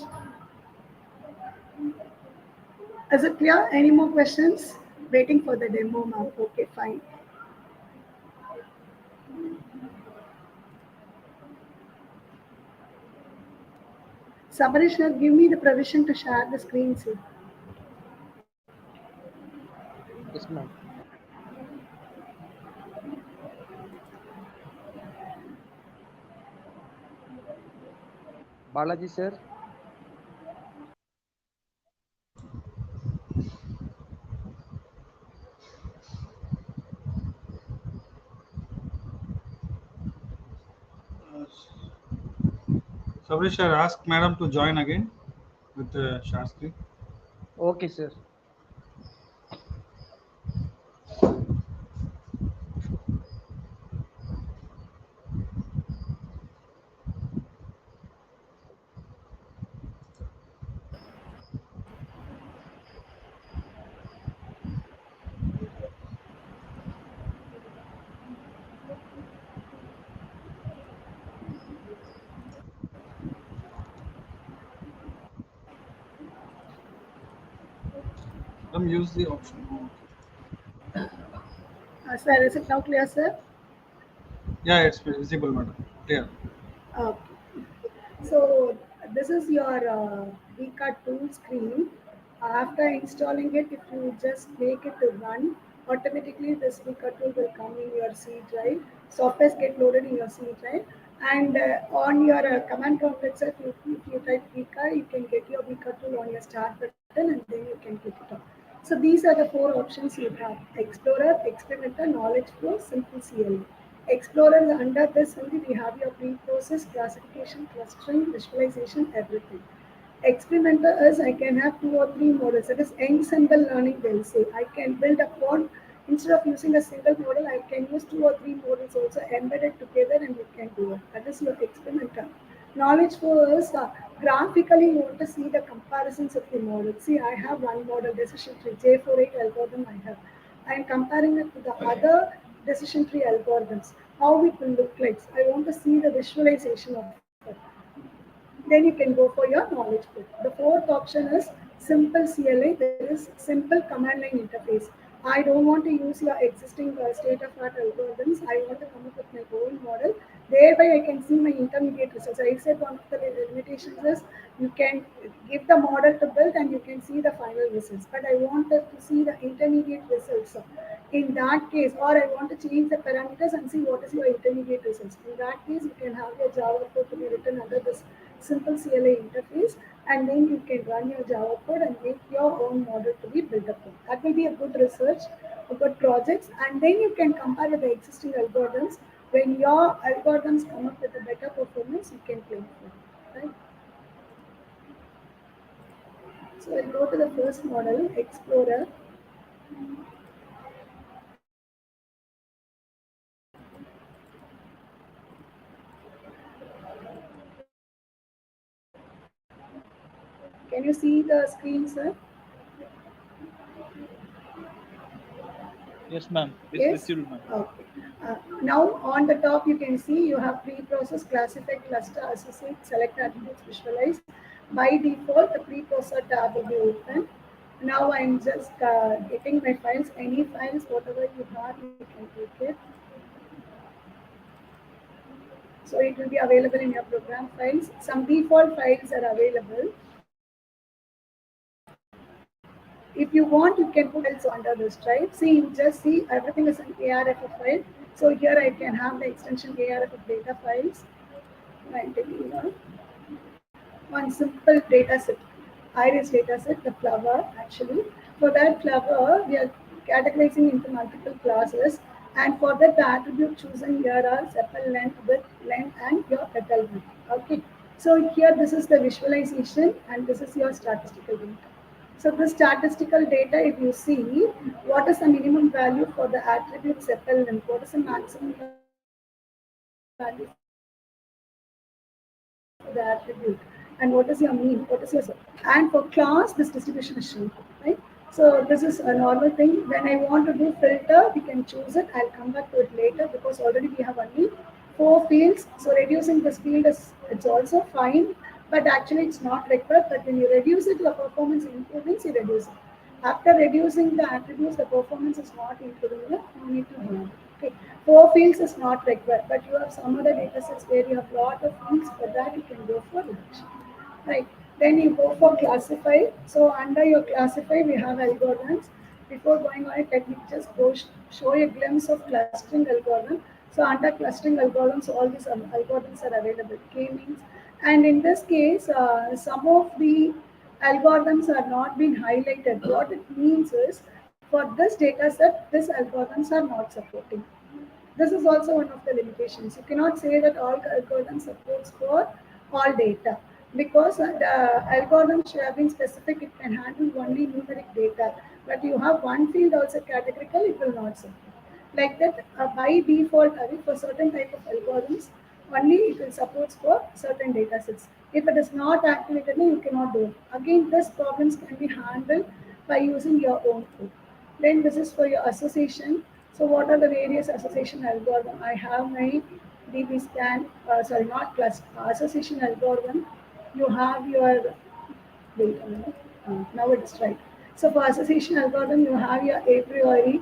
S5: Is it clear? Any more questions? Waiting for the demo, ma'am. Okay, fine. Sabarishna, give me the permission to share the screen, sir.
S7: Yes, ma'am. Balaji, sir.
S6: Sabrish, I ask madam to join again with share screen.
S7: Okay, sir.
S6: Madam, use the option.
S5: Sir, is it now clear, sir?
S6: Yeah, it's visible, madam. Clear.
S5: Okay. So this is your WEKA tool screen. After installing it, if you just make it to run, automatically this WEKA tool will come in your C drive. Softwares get loaded in your C drive. And on your command prompt itself, if you type WEKA, you can get your WEKA tool on your start button and then you can click it on. So these are the four options you have: Explorer, Experimenter, Knowledge Flow, Simple CLE. Explorer, under this only we have your pre-process, classification, clustering, visualization, everything. Experimenter is I can have two or three models. That is ensemble learning, they'll say. I can build upon, instead of using a single model, I can use two or three models also embedded together and you can do it. That is your experimenter. Knowledge for is graphically you want to see the comparisons of the model. See, I have one model, decision tree, J48 algorithm I have. I am comparing it to the other decision tree algorithms, how it will look like. I want to see the visualization of it. Then you can go for your knowledge put. The fourth option is simple CLI. There is simple command line interface. I don't want to use your existing state of art algorithms. I want to come up with my own model. Thereby, I can see my intermediate results. I said one of the limitations is you can give the model to build and you can see the final results. But I want to see the intermediate results. In that case, or I want to change the parameters and see what is your intermediate results. In that case, you can have your Java code to be written under this simple CLI interface, and then you can run your Java code and make your own model to be built upon. That will be a good research, a good projects, and then you can compare with the existing algorithms. When your algorithms come up with a better performance, you can claim for it. Right? So I'll go to the first model, Explorer. Can you see the screen, sir?
S3: Yes, ma'am. It's
S5: Yes?
S3: visible, ma'am.
S5: Okay. Now on the top you can see you have pre-process, classify, cluster, associate, select attributes, visualize. By default, the pre-processor tab will be open. Now I'm just getting my files. Any files, whatever you have, you can take it. So it will be available in your program files. Some default files are available. If you want, you can put files under this drive. See, you just see everything is an ARF file. So here I can have the extension ARF data files. I'm taking one simple data set, iris data set, the flower actually. For that flower, we are categorizing into multiple classes, and for that the attribute chosen here are sepal length, width, length, and your petal width. Okay. So here this is the visualization, and this is your statistical data. So the statistical data, if you see, what is the minimum value for the attribute sepal length, what is the maximum value for the attribute, and what is your mean, what is your sort. And for class, this distribution is shown, right? So this is a normal thing. When I want to do filter, we can choose it. I'll come back to it later because already we have only four fields. So reducing this field is it's also fine, but actually it's not required. But when you reduce it, the performance improvements you reduce it. After reducing the attributes, the performance is not improving. You need to do it. Okay, four fields is not required, but you have some other data sets where you have lot of fields. For that, you can go for reduction. Right. Then you go for classify. So under your classify, we have algorithms. Before going on a technique, just show a glimpse of clustering algorithm. So under clustering algorithms, all these algorithms are available. K means, and in this case, some of the algorithms are not being highlighted. What it means is, for this data set, these algorithms are not supporting. This is also one of the limitations. You cannot say that all algorithm supports for all data because the algorithm should have been specific. It can handle only numeric data, but you have one field also categorical. It will not support. Like that, by default, for certain type of algorithms, only it will support for certain data sets. If it is not activated, then you cannot do it. Again, these problems can be handled by using your own code. Then this is for your association. So what are the various association algorithm? I have my DB scan, sorry, not plus association algorithm. You have your wait a minute. Now it is right. So for association algorithm, you have your a priori.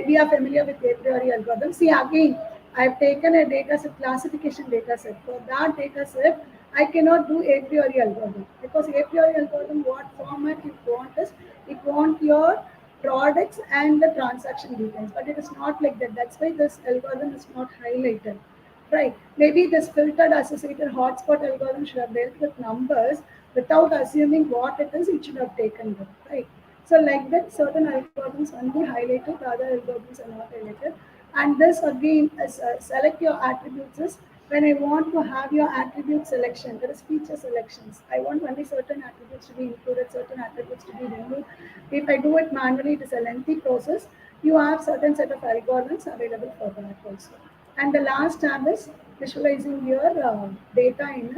S5: We are familiar with a priori algorithm. See again, I've taken a data set, classification data set. For that data set, I cannot do a priori algorithm because a priori algorithm, what format it want is, it want your products and the transaction details, but it is not like that. That's why this algorithm is not highlighted. Right. Maybe this filtered associated hotspot algorithm should have dealt with numbers without assuming what it is, it should have taken them. Right. So like that, certain algorithms only highlighted, the other algorithms are not highlighted. And this again is select your attributes is when I want to have your attribute selection, there is feature selections. I want only certain attributes to be included, certain attributes to be removed. If I do it manually, it is a lengthy process. You have certain set of algorithms available for that also. And the last tab is visualizing your data in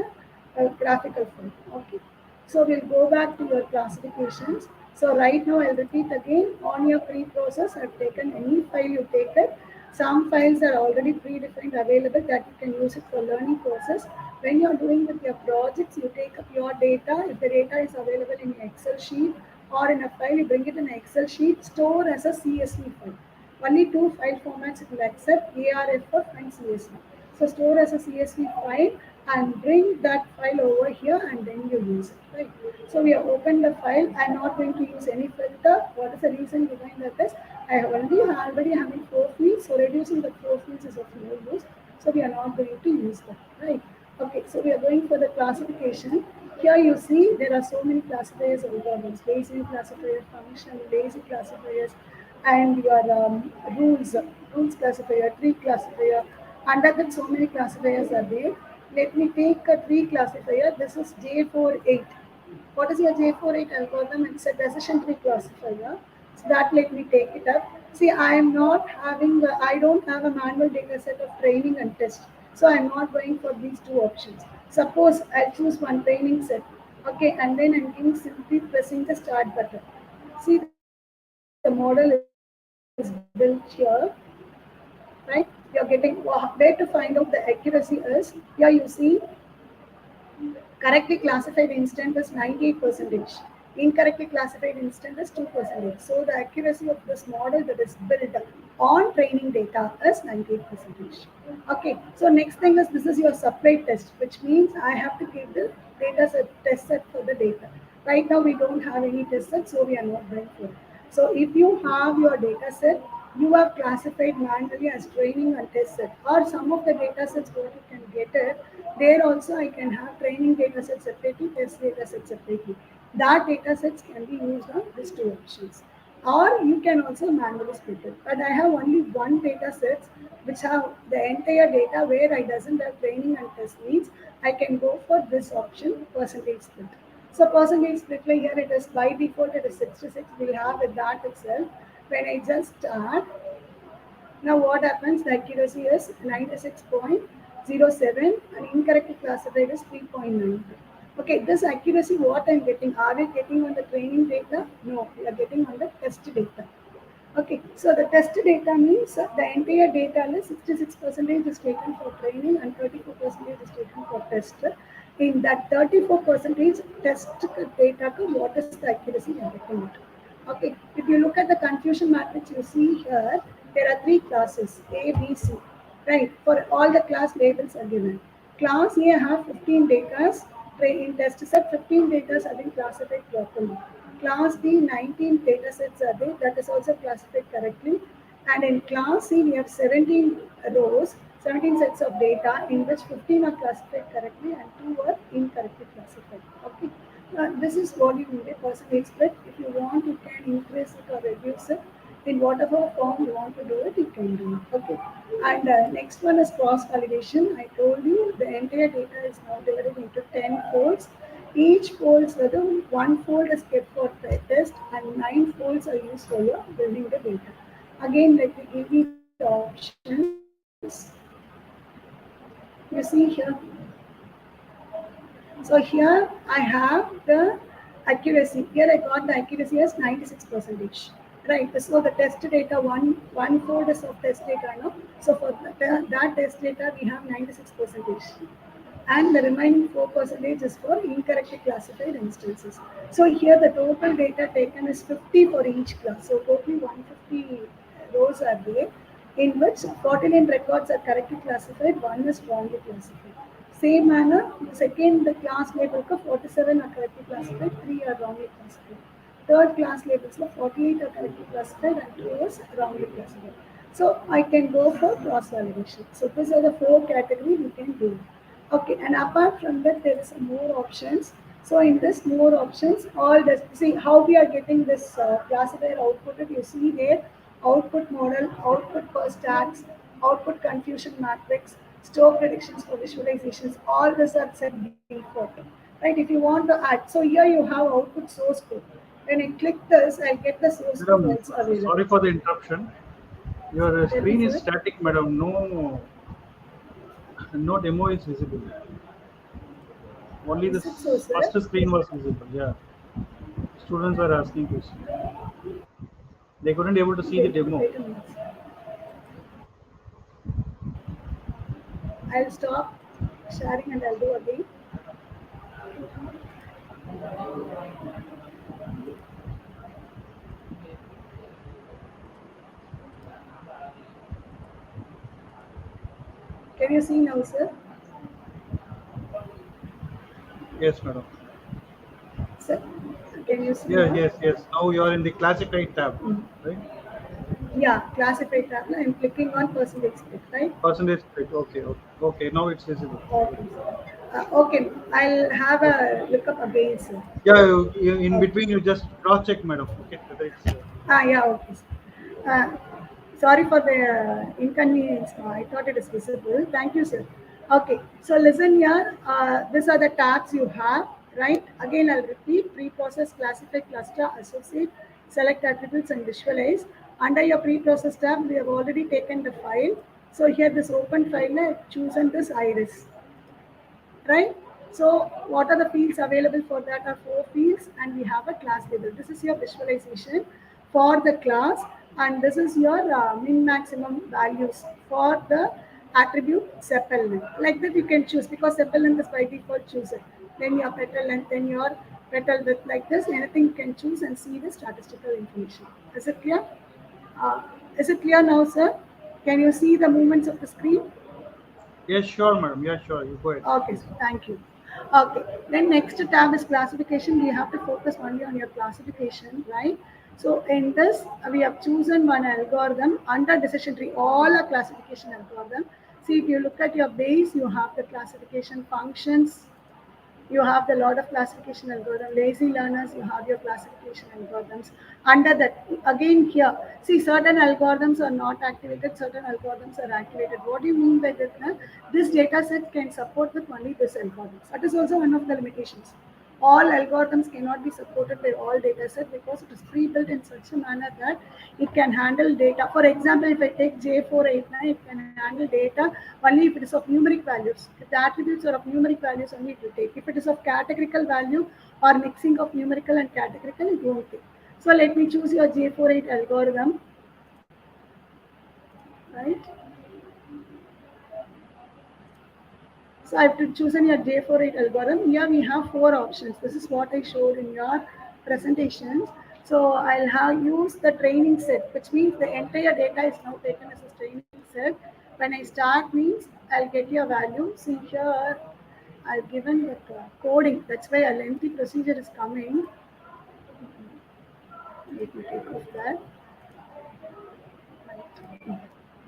S5: a graphical form. Okay. So we'll go back to your classifications. So right now I'll repeat again on your pre-process. I've taken any file you take it. Some files are already predefined available that you can use it for learning process. When you're doing with your projects, you take up your data. If the data is available in an Excel sheet or in a file, you bring it in an Excel sheet, store as a CSV file. Only two file formats it will accept, ARFF and CSV. So store as a CSV file and bring that file over here and then you use it. Right? So we have opened the file. I'm not going to use any filter. What is the reason behind that is I have already having four fields, so reducing the four fields is of no use. So we are not going to use that. Right? Okay, so we are going for the classification. Here you see there are so many classifiers algorithms, Bayesian classifier, function, lazy classifiers, and your rules classifier, tree classifier. Under that, so many classifiers are there. Let me take a tree classifier. This is J48. What is your J48 algorithm? It's a decision tree classifier. So that let me take it up. See, I am not having, I don't have a manual data set of training and test. So I'm not going for these two options. Suppose I choose one training set. Okay, and then I'm giving simply pressing the start button. See, the model is built here, right? You're getting where to find out the accuracy is. Here you see correctly classified instant is 98%. Incorrectly classified instant is 2%. So the accuracy of this model that is built on training data is 98%. Okay, so next thing is this is your supply test, which means I have to give the data set test set for the data. Right now we don't have any test set, so we are not going for it. So if you have your data set, you have classified manually as training and test set, or some of the data sets what you can get it. There also I can have training data sets separately, test data sets separately. That data sets can be used on these two options. Or you can also manually split it. But I have only one data set which have the entire data where I doesn't have training and test needs. I can go for this option, percentage split. So percentage split like here it is by default it is 66. We have it that itself. When I just start, now what happens? The accuracy is 96.07 and incorrectly classified is 3.9. Okay, this accuracy what I'm getting, are we getting on the training data? No, we are getting on the test data means the entire data list 66% is taken for training and 34% is taken for test. In that 34% test data, what is the accuracy we are getting it. Okay, if you look at the confusion matrix, you see here there are three classes A, B, C. Right, for all the class labels are given. Class A have 15 data. In test set, 15 data are being classified properly. Class B, 19 data sets are there, that is also classified correctly. And in class C, we have 17 rows, 17 sets of data, in which 15 are classified correctly and 2 are incorrectly classified. Okay. This is what you need a percentage split. If you want, you can increase it or reduce it. In whatever form you want to do it, you can do it. Okay. And next one is cross validation. I told you the entire data is now divided into 10 folds. Each folds, whether one fold is kept for the test and 9 folds are used for your building the data. Again, let me give you the options. You see here. So here I have the accuracy. Here I got the accuracy as 96%. Right. So the test data one fold is of test data now. So for that test data we have 96%. And the remaining 4% is for incorrectly classified instances. So here the total data taken is 50 for each class. So totally 150 rows are there, in which 49 records are correctly classified, one is wrongly classified. Same manner, second the class label ka 47 are correctly classified, 3 are wrongly classified. Third class labels ka 48 are correctly classified and 2 is wrongly classified. So I can go for cross validation. So these are the 4 categories we can do. Okay, and apart from that, there is more options. So in this more options, all this, see how we are getting this classifier output. You see there, output model, output per stacks, output confusion matrix, store predictions for visualizations. All this are set default. Right? If you want to add, so here you have output source code. When I click this, I get the source code
S6: Madam,
S5: also available.
S6: sorry for the interruption. Your
S5: Tell me,
S6: screen is
S5: sir.
S6: static, madam. No demo is visible. Only
S5: Is it so,
S6: this
S5: sir?
S6: first screen was visible. Yeah, students were asking questions. They couldn't able to see the
S5: Wait,
S6: demo.
S5: wait a minute. I'll stop sharing and I'll do again. Can you see now, sir?
S6: Yes, madam.
S5: Sir, can you see
S6: Yeah,
S5: now?
S6: yes, yes. Now you are in the classify tab,
S5: Mm.
S6: right?
S5: Yeah, classify tab. I'm clicking on percentage split, right?
S6: Percentage split. Okay, okay, okay. Now it's visible.
S5: Okay, sir. Okay, I'll have
S6: Okay.
S5: a look up again, sir.
S6: Yeah, in
S5: Okay.
S6: between you just cross check, madam. Okay, whether it's
S5: Yeah, okay, sir. Sorry for the inconvenience. I thought it is visible. Thank you, sir. Okay, so listen here. These are the tabs you have, right? Again, I'll repeat: pre-process, classify, cluster, associate, select attributes, and visualize. Under your pre-process tab, we have already taken the file. So here, this open file, I've chosen this iris, right? So what are the fields available for that are 4 fields and we have a class label. This is your visualization for the class and this is your min maximum values for the attribute sepal length. Like that you can choose because sepal length is by default choose it. Then your petal length, then your petal width like this, anything you can choose and see the statistical information. Is it clear? Uh, is it clear now, sir? Can you see the movements of the screen?
S6: yes, sure, madam. Yeah, sure. You go ahead,
S5: Okay,
S6: please.
S5: sir. Thank you. Okay, then next tab is classification. We have to focus only on your classification, right? So in this, we have chosen one algorithm under decision tree, all are classification algorithm. See, if you look at your base, you have the classification functions, you have the lot of classification algorithm. Lazy learners, you have your classification algorithms. Under that, again here, see certain algorithms are not activated, certain algorithms are activated. What do you mean by that? This data set can support with only this algorithms. That is also one of the limitations. All algorithms cannot be supported by all data set because it is pre-built in such a manner that it can handle data. For example, if I take J489, it can handle data only if it is of numeric values. If the attributes are of numeric values, only it will take. If it is of categorical value or mixing of numerical and categorical, it won't take. So let me choose your J48 algorithm. right? So I have to chosen your J48 algorithm. Here we have four options. This is what I showed in your presentations. So I'll have used the training set, which means the entire data is now taken as a training set. When I start means I'll get your value. See here, I've given the coding. That's why a lengthy procedure is coming. Let me take off that.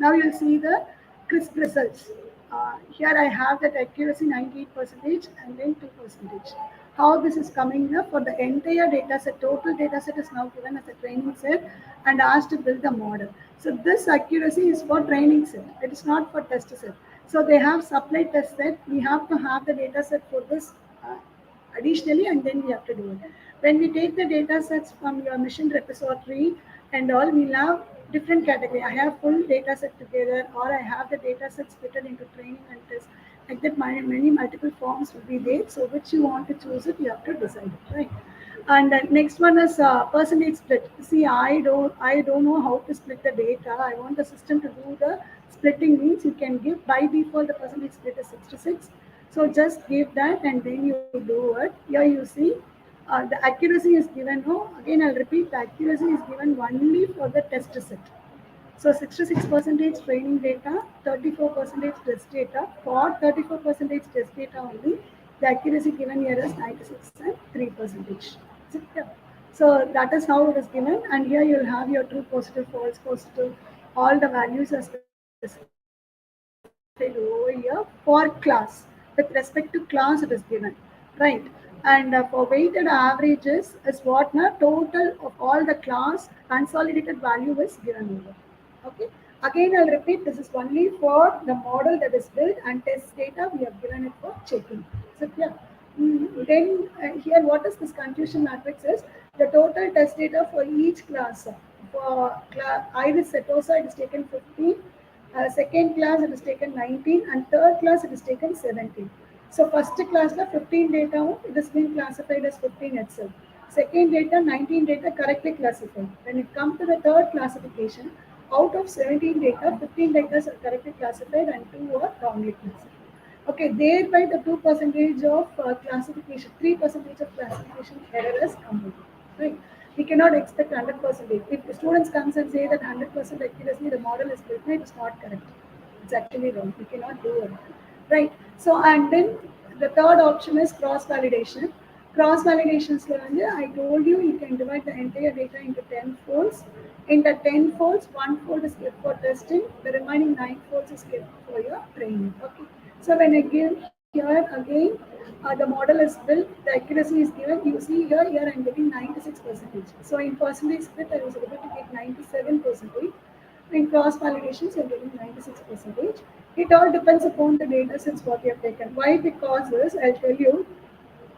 S5: Now you'll see the crisp results. Here I have that accuracy 98% and then 2%. How this is coming up for the entire data set, total data set is now given as a training set and asked to build the model. So this accuracy is for training set, it is not for test set. So they have supply test set, we have to have the data set for this additionally and then we have to do it. When we take the data sets from your mission repository and all, we'll have different category. I have full data set together or I have the data set split into training and test. Like that many multiple forms will be there. So which you want to choose it, you have to decide it, right? And next one is percentage split. See, I don't know how to split the data. I want the system to do the splitting means you can give by default the percentage split is 66. So just give that and then you do it. Here you see the accuracy is given. No, again I'll repeat the accuracy is given only for the test set. So 66% training data, 34% test data. For 34% test data only, the accuracy given here is 96 and 3%. So that is how it is given, and here you will have your true positive, false positive, all the values are specified over here for class. With respect to class, it is given, right? And for weighted averages is what now total of all the class consolidated value is given over. Okay. Again, I'll repeat, this is only for the model that is built and test data we have given it for checking. So yeah. Then here, what is this confusion matrix is the total test data for each class. For iris setosa, it is taken 15. Second class, it is taken 19. And third class, it is taken 17. So first class, 15 data, it is being classified as 15 itself. Second data, 19 data correctly classified. When it comes to the third classification, out of 17 data, 15 data are correctly classified and 2 are wrongly classified. Okay, thereby the 2% of classification, 3% of classification error is coming. Right? We cannot expect 100%. If the students comes and say that 100% accuracy, the model is built, it is not correct. It's actually wrong. We cannot do it. Right? So, and then the third option is cross validation. Cross validations, I told you, you can divide the entire data into 10 folds. In the 10 folds, one fold is kept for testing, the remaining 9 folds is kept for your training. Okay. So when I give here again, the model is built, the accuracy is given. You see here I'm getting 96%. So in percentage split, I was able to get 97%. In cross validations, you're getting 96%. It all depends upon the data sets what you have taken. Why? Because this, I'll tell you,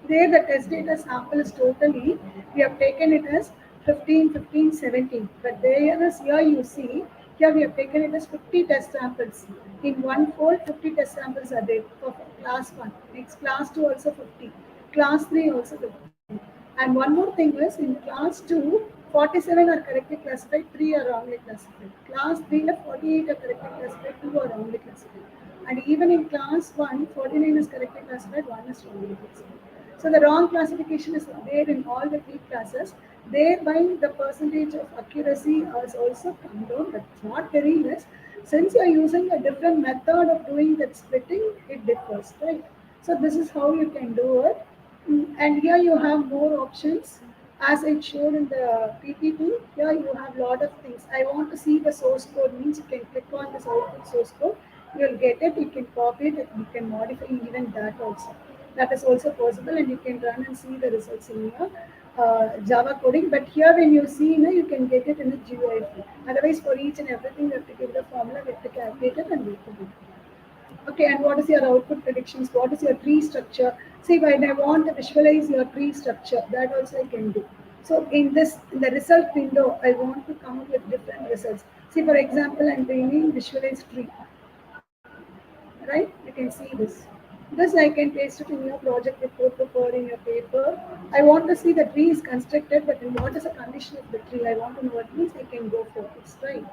S5: there the test data sample is totally, we have taken it as 15, 15, 17. But there is, here you see, here we have taken it as 50 test samples. In one fold, 50 test samples are there for class 1. Next class 2 also 50. Class 3 also 50. And one more thing is, in class 2, 47 are correctly classified, 3 are wrongly classified. Class 3, 48 are correctly classified, 2 are wrongly classified. And even in class 1, 49 is correctly classified, 1 is wrongly classified. So the wrong classification is there in all the 3 classes. Thereby, the percentage of accuracy has also come down, but not very less. Since you are using a different method of doing that splitting, it differs, right? So this is how you can do it. And here you have more options. As I showed in the PPT, here you have lot of things. I want to see the source code means you can click on this output source code. You will get it. You can copy it. You can modify even that also. That is also possible, and you can run and see the results in your Java coding. But here, when you see, you can get it in a GUI. Otherwise, for each and everything, you have to give the formula, you have to calculate it, and wait for it. Okay, and what is your output predictions? What is your tree structure? See, when I want to visualize your tree structure, that also I can do. So in the result window, I want to come up with different results. See, for example, I'm bringing visualize tree, right? You can see this. This I can paste it in your project report prepared in your paper. I want to see the tree is constructed, but what is the condition of the tree? I want to know what means I can go for this, right?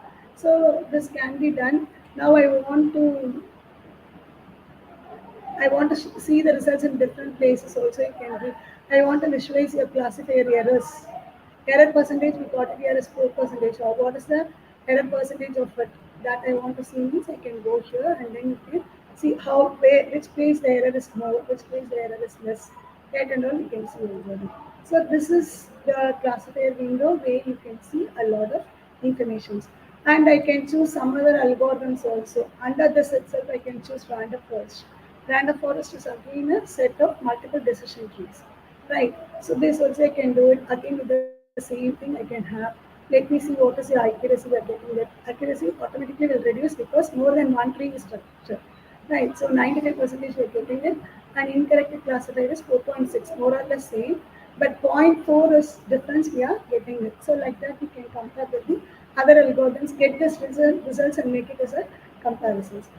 S5: So this can be done. Now I want to see the results in different places also. You can do. I want to visualize your classifier errors. Error percentage, we got it here as 4%. Or what is the error percentage of it? That I want to see means I can go here and then you can see which place the error is more, which place the error is less. That and all you can see over there. So this is the classifier window where you can see a lot of informations. And I can choose some other algorithms also. Under this itself, I can choose random forest. Random forest is again a set of multiple decision trees. Right. So this also I can do it again with the same thing I can have. Let me see what is the accuracy we are getting. That accuracy automatically will reduce because more than one tree is structured. Right. So 95% we are getting it, and incorrectly classified is 4.6, more or less same. But zero point 0.4 is difference we are getting it. So like that we can compare with the other algorithms, get this results and make it as a comparisons.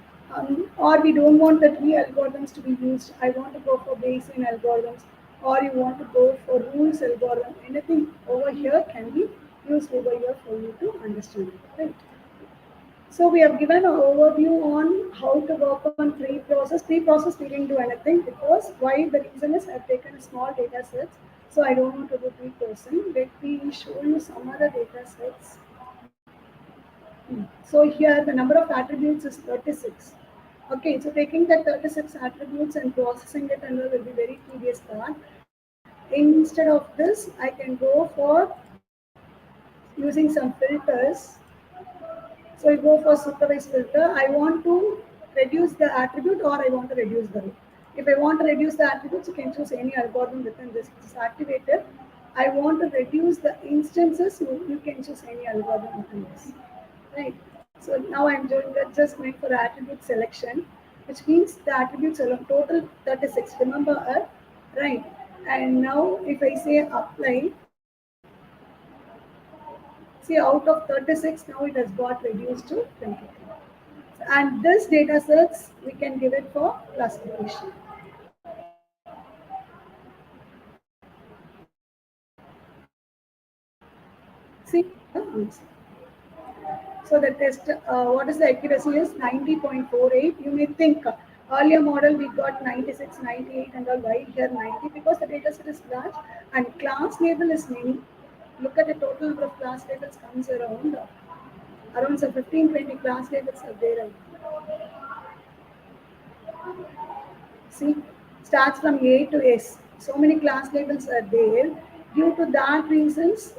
S5: Or we don't want the three algorithms to be used. I want to go for Bayesian algorithms, or you want to go for rules algorithm. Anything over here can be used over here for you to understand it. Right. So we have given an overview on how to work on pre-process. Pre-process we didn't do anything because why the reason is I've taken a small data sets, so I don't want to do pre-processing. Let me show you some other data sets. So here the number of attributes is 36. Okay, so taking the 36 attributes and processing it and all will be very tedious part. Instead of this, I can go for using some filters. So I go for supervised filter. I want to reduce the attribute or I want to reduce the row. If I want to reduce the attributes, you can choose any algorithm within this. It is activated. I want to reduce the instances, you can choose any algorithm within this. Right. So now I'm doing that just going for attribute selection, which means the attributes alone total 36. Remember, right? And now if I say apply, see out of 36, now it has got reduced to 23. And this data sets we can give it for classification. See, so the test, what is the accuracy is 90.48. You may think earlier model we got 96, 98 and all. Why here 90? Because the data set is large and class label is many. Look at the total number of class labels comes around some 15, 20 class labels are there. See, starts from A to S. So many class labels are there. Due to that reasons,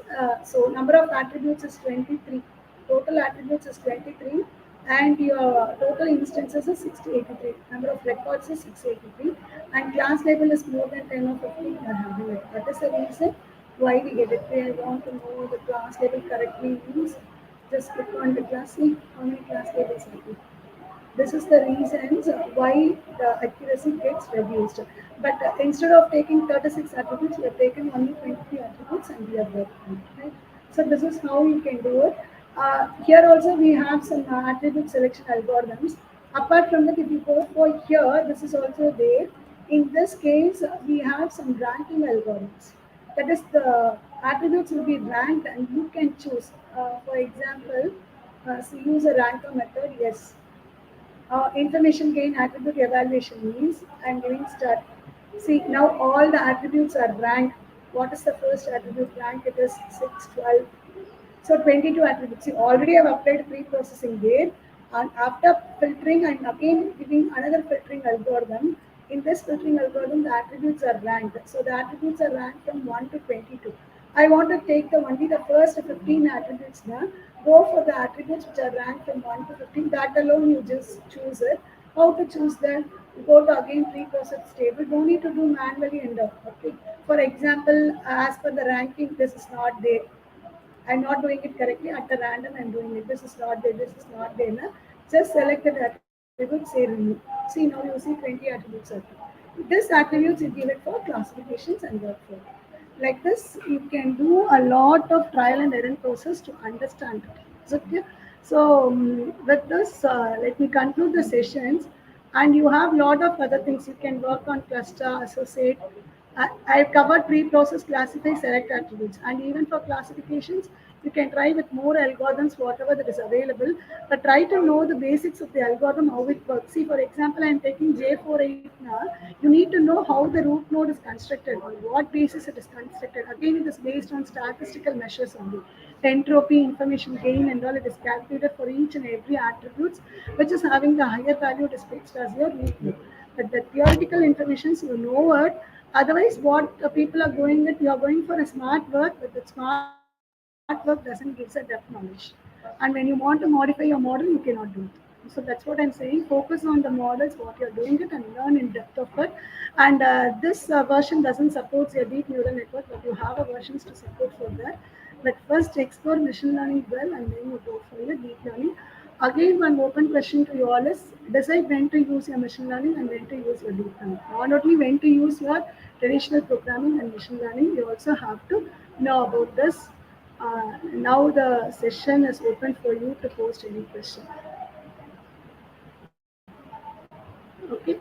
S5: so number of attributes is 23. Total attributes is 23 and your total instances is 683. Number of records is 683 and class label is more than 10 or 15 are having it. That is the reason why we get it. We want to know the class label correctly means just click on the class, see how many class labels are there. This is the reasons why the accuracy gets reduced. But instead of taking 36 attributes, we have taken only 23 attributes and we are working. Right? So this is how you can do it. Here also we have some attribute selection algorithms. Apart from that, if you go for here, this is also there. In this case, we have some ranking algorithms. That is, the attributes will be ranked and you can choose. For example, so use a ranker method, yes. Information gain attribute evaluation means I'm giving start. See, now all the attributes are ranked. What is the first attribute rank? It is 6, 12. So 22 attributes. See, already I've applied pre-processing there. And after filtering, I'm again giving another filtering algorithm. In this filtering algorithm, the attributes are ranked. So the attributes are ranked from 1 to 22. I want to take the only the first 15 attributes now. Go for the attributes which are ranked from 1 to 15. That alone you just choose it. How to choose that? You go to again pre-process table. Don't need to do manually and okay. For example, as per the ranking, this is not there. I'm not doing it correctly. At the random, I'm doing it. This is not there. This is not there. Na? Just select the attribute, say remove. See, now you see 20 attributes are there. This attributes you give it for classifications and workflow. Like this, you can do a lot of trial and error process to understand it. Is it clear? So, with this, let me conclude the sessions. And you have lot of other things. You can work on cluster, associate, I've covered pre-process, classify, select attributes, and even for classifications, you can try with more algorithms, whatever that is available. But try to know the basics of the algorithm, how it works. See, for example, I'm taking J48 now. You need to know how the root node is constructed, on what basis it is constructed. Again, it is based on statistical measures only. The entropy, information gain, and all it is calculated for each and every attributes, which is having the higher value it is fixed as your root node. But the theoretical information, you know it. Otherwise, what the people are going with, you are going for a smart work, but the smart work doesn't give a depth knowledge. And when you want to modify your model, you cannot do it. So that's what I'm saying. Focus on the models, what you're doing it, and learn in depth of it. And this version doesn't support your deep neural network, but you have a versions to support for that. But first explore machine learning well, and then you go for your deep learning. Again, one open question to you all is decide when to use your machine learning and when to use your deep learning. Not only when to use your traditional programming and machine learning, you also have to know about this. Now the session is open for you to post any question. Okay.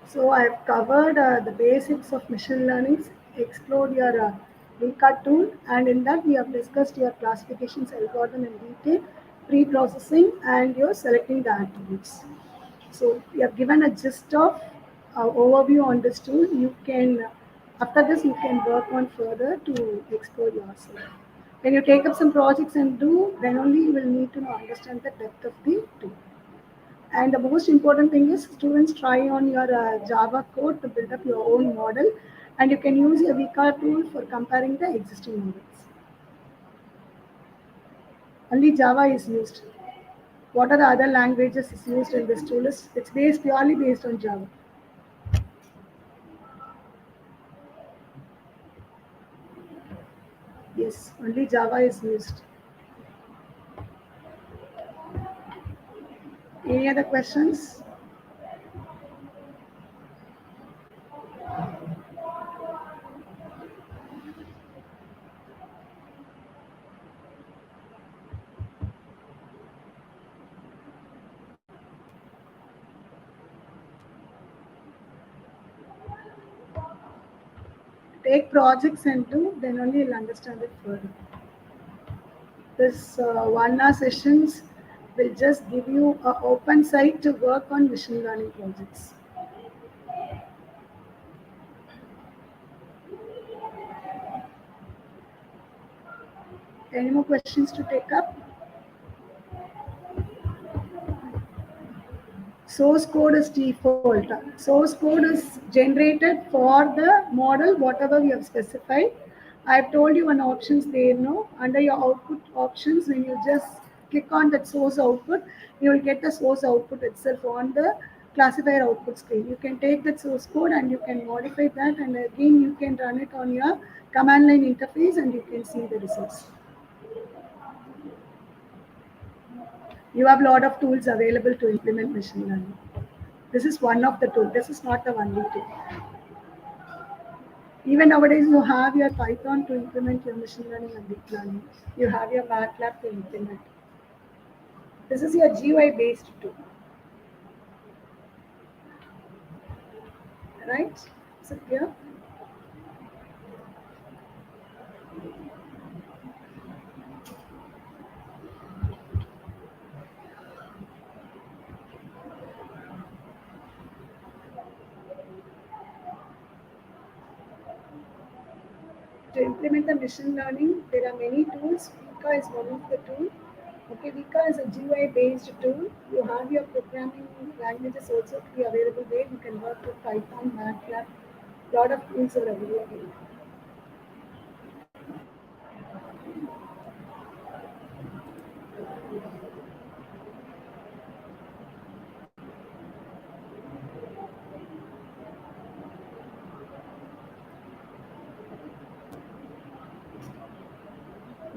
S5: So I've covered the basics of machine learning, explored your WEKA tool, and in that we have discussed your classifications algorithm in detail, pre-processing, and your selecting the attributes. So we have given a gist of overview on this tool. You can, after this, you can work on further to explore yourself. When you take up some projects and do, then only you will need to know, understand the depth of the tool. And the most important thing is students try on your Java code to build up your own model, and you can use your VCAR tool for comparing the existing models. Only Java is used. What are the other languages is used in this tool? It's based purely based on Java. Yes, only Java is used. Any other questions? Take projects and do, then only you'll understand it further. This 1 hour sessions will just give you an open site to work on machine learning projects. Any more questions to take up? Source code is default. Source code is generated for the model, whatever we have specified. I've told you one options there, no? Under your output options, when you just click on that source output, you will get the source output itself on the classifier output screen. You can take that source code and you can modify that, and again you can run it on your command line interface and you can see the results. You have a lot of tools available to implement machine learning. This is one of the tools. This is not the only tool. Even nowadays, you have your Python to implement your machine learning and deep learning. You have your MATLAB to implement. This is your GUI based tool, right? So here, to implement the machine learning, there are many tools. WEKA is one of the tools. Okay, WEKA is a GUI based tool. You have your programming languages also to be available there. You can work with Python, MATLAB. A lot of tools are available.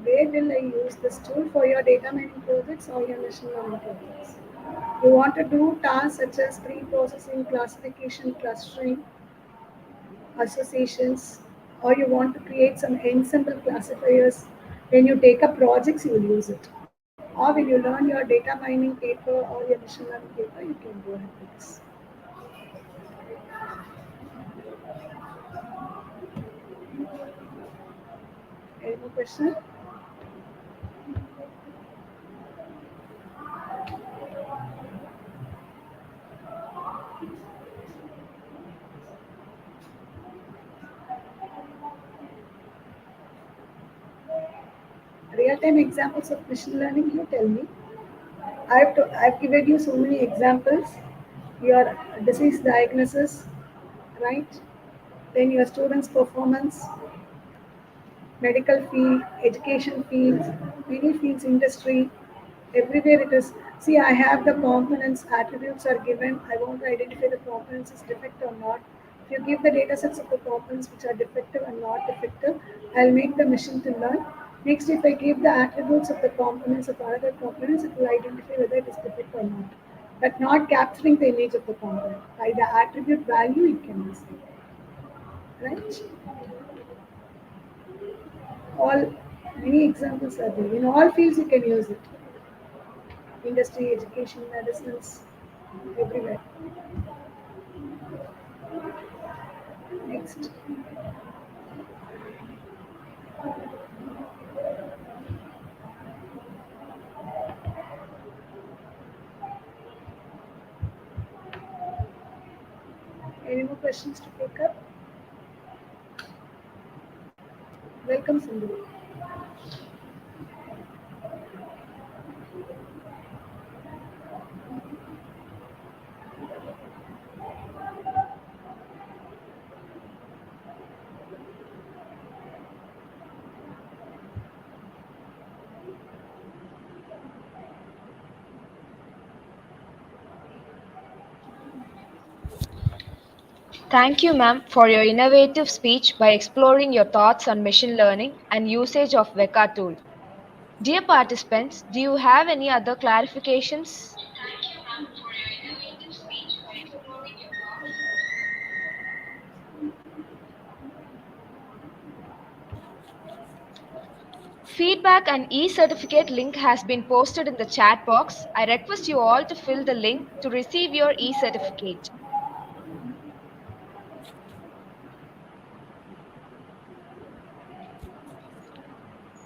S5: Where will I use this tool for your data mining projects or your machine learning projects? You want to do tasks such as pre-processing, classification, clustering, associations, or you want to create some ensemble classifiers. When you take up projects, you will use it. Or when you learn your data mining paper or your machine learning paper, you can go ahead with this. Any more question? Real-time examples of machine learning, you tell me. I've given you so many examples. Your disease diagnosis, right? Then your students' performance, medical field, education fields, many fields, industry, everywhere it is. See, I have the components, attributes are given. I want to identify the components is defect or not. If you give the data sets of the components which are defective and not defective, I'll make the machine to learn. Next, if I give the attributes of the components of other components, it will identify whether it is defect or not. But not capturing the image of the component. By the attribute value, it can be seen. Right? All many examples are there. In all fields you can use it. Industry, education, medicines, everywhere. Next. Any more questions to pick up? Welcome, Sindhu.
S1: Thank you, ma'am, for your innovative speech by exploring your thoughts on machine learning and usage of WEKA tool. Dear participants, do you have any other clarifications? Feedback and e-certificate link has been posted in the chat box. I request you all to fill the link to receive your e-certificate.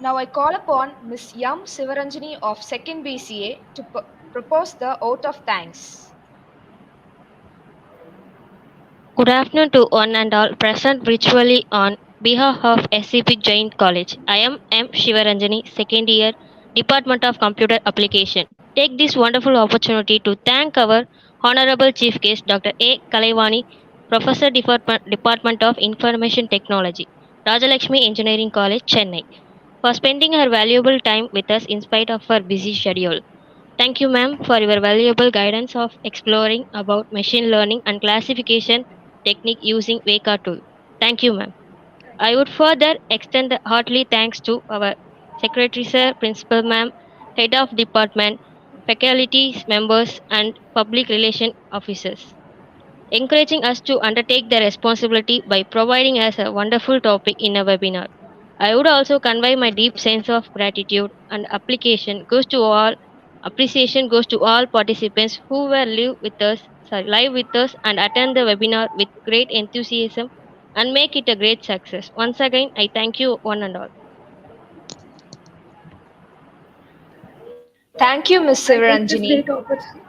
S1: Now I call upon Ms. Yam Sivaranjani of 2nd BCA to propose the vote of thanks.
S8: Good afternoon to one and all present virtually on behalf of SCP Jain College. I am M. Shivaranjani, second year, Department of Computer Application. Take this wonderful opportunity to thank our Honorable Chief Guest Dr. A. Kalaivani, Professor Department of Information Technology, Rajalakshmi Engineering College, Chennai, for spending her valuable time with us in spite of her busy schedule. Thank you, ma'am, for your valuable guidance of exploring about machine learning and classification technique using WEKA tool. Thank you, ma'am.
S5: Thank
S8: I
S5: you.
S8: would further extend the heartily thanks to our Secretary Sir, Principal Ma'am, Head of Department, faculty members, and public relation officers, encouraging us to undertake the responsibility by providing us a wonderful topic in a webinar. I would also convey my deep sense of gratitude and appreciation goes to all participants who were live with us and attend the webinar with great enthusiasm and make it a great success. Once again, I thank you one and all.
S1: Thank you, Ms.
S5: I take this
S1: Sivaranjani.
S5: great opportunity.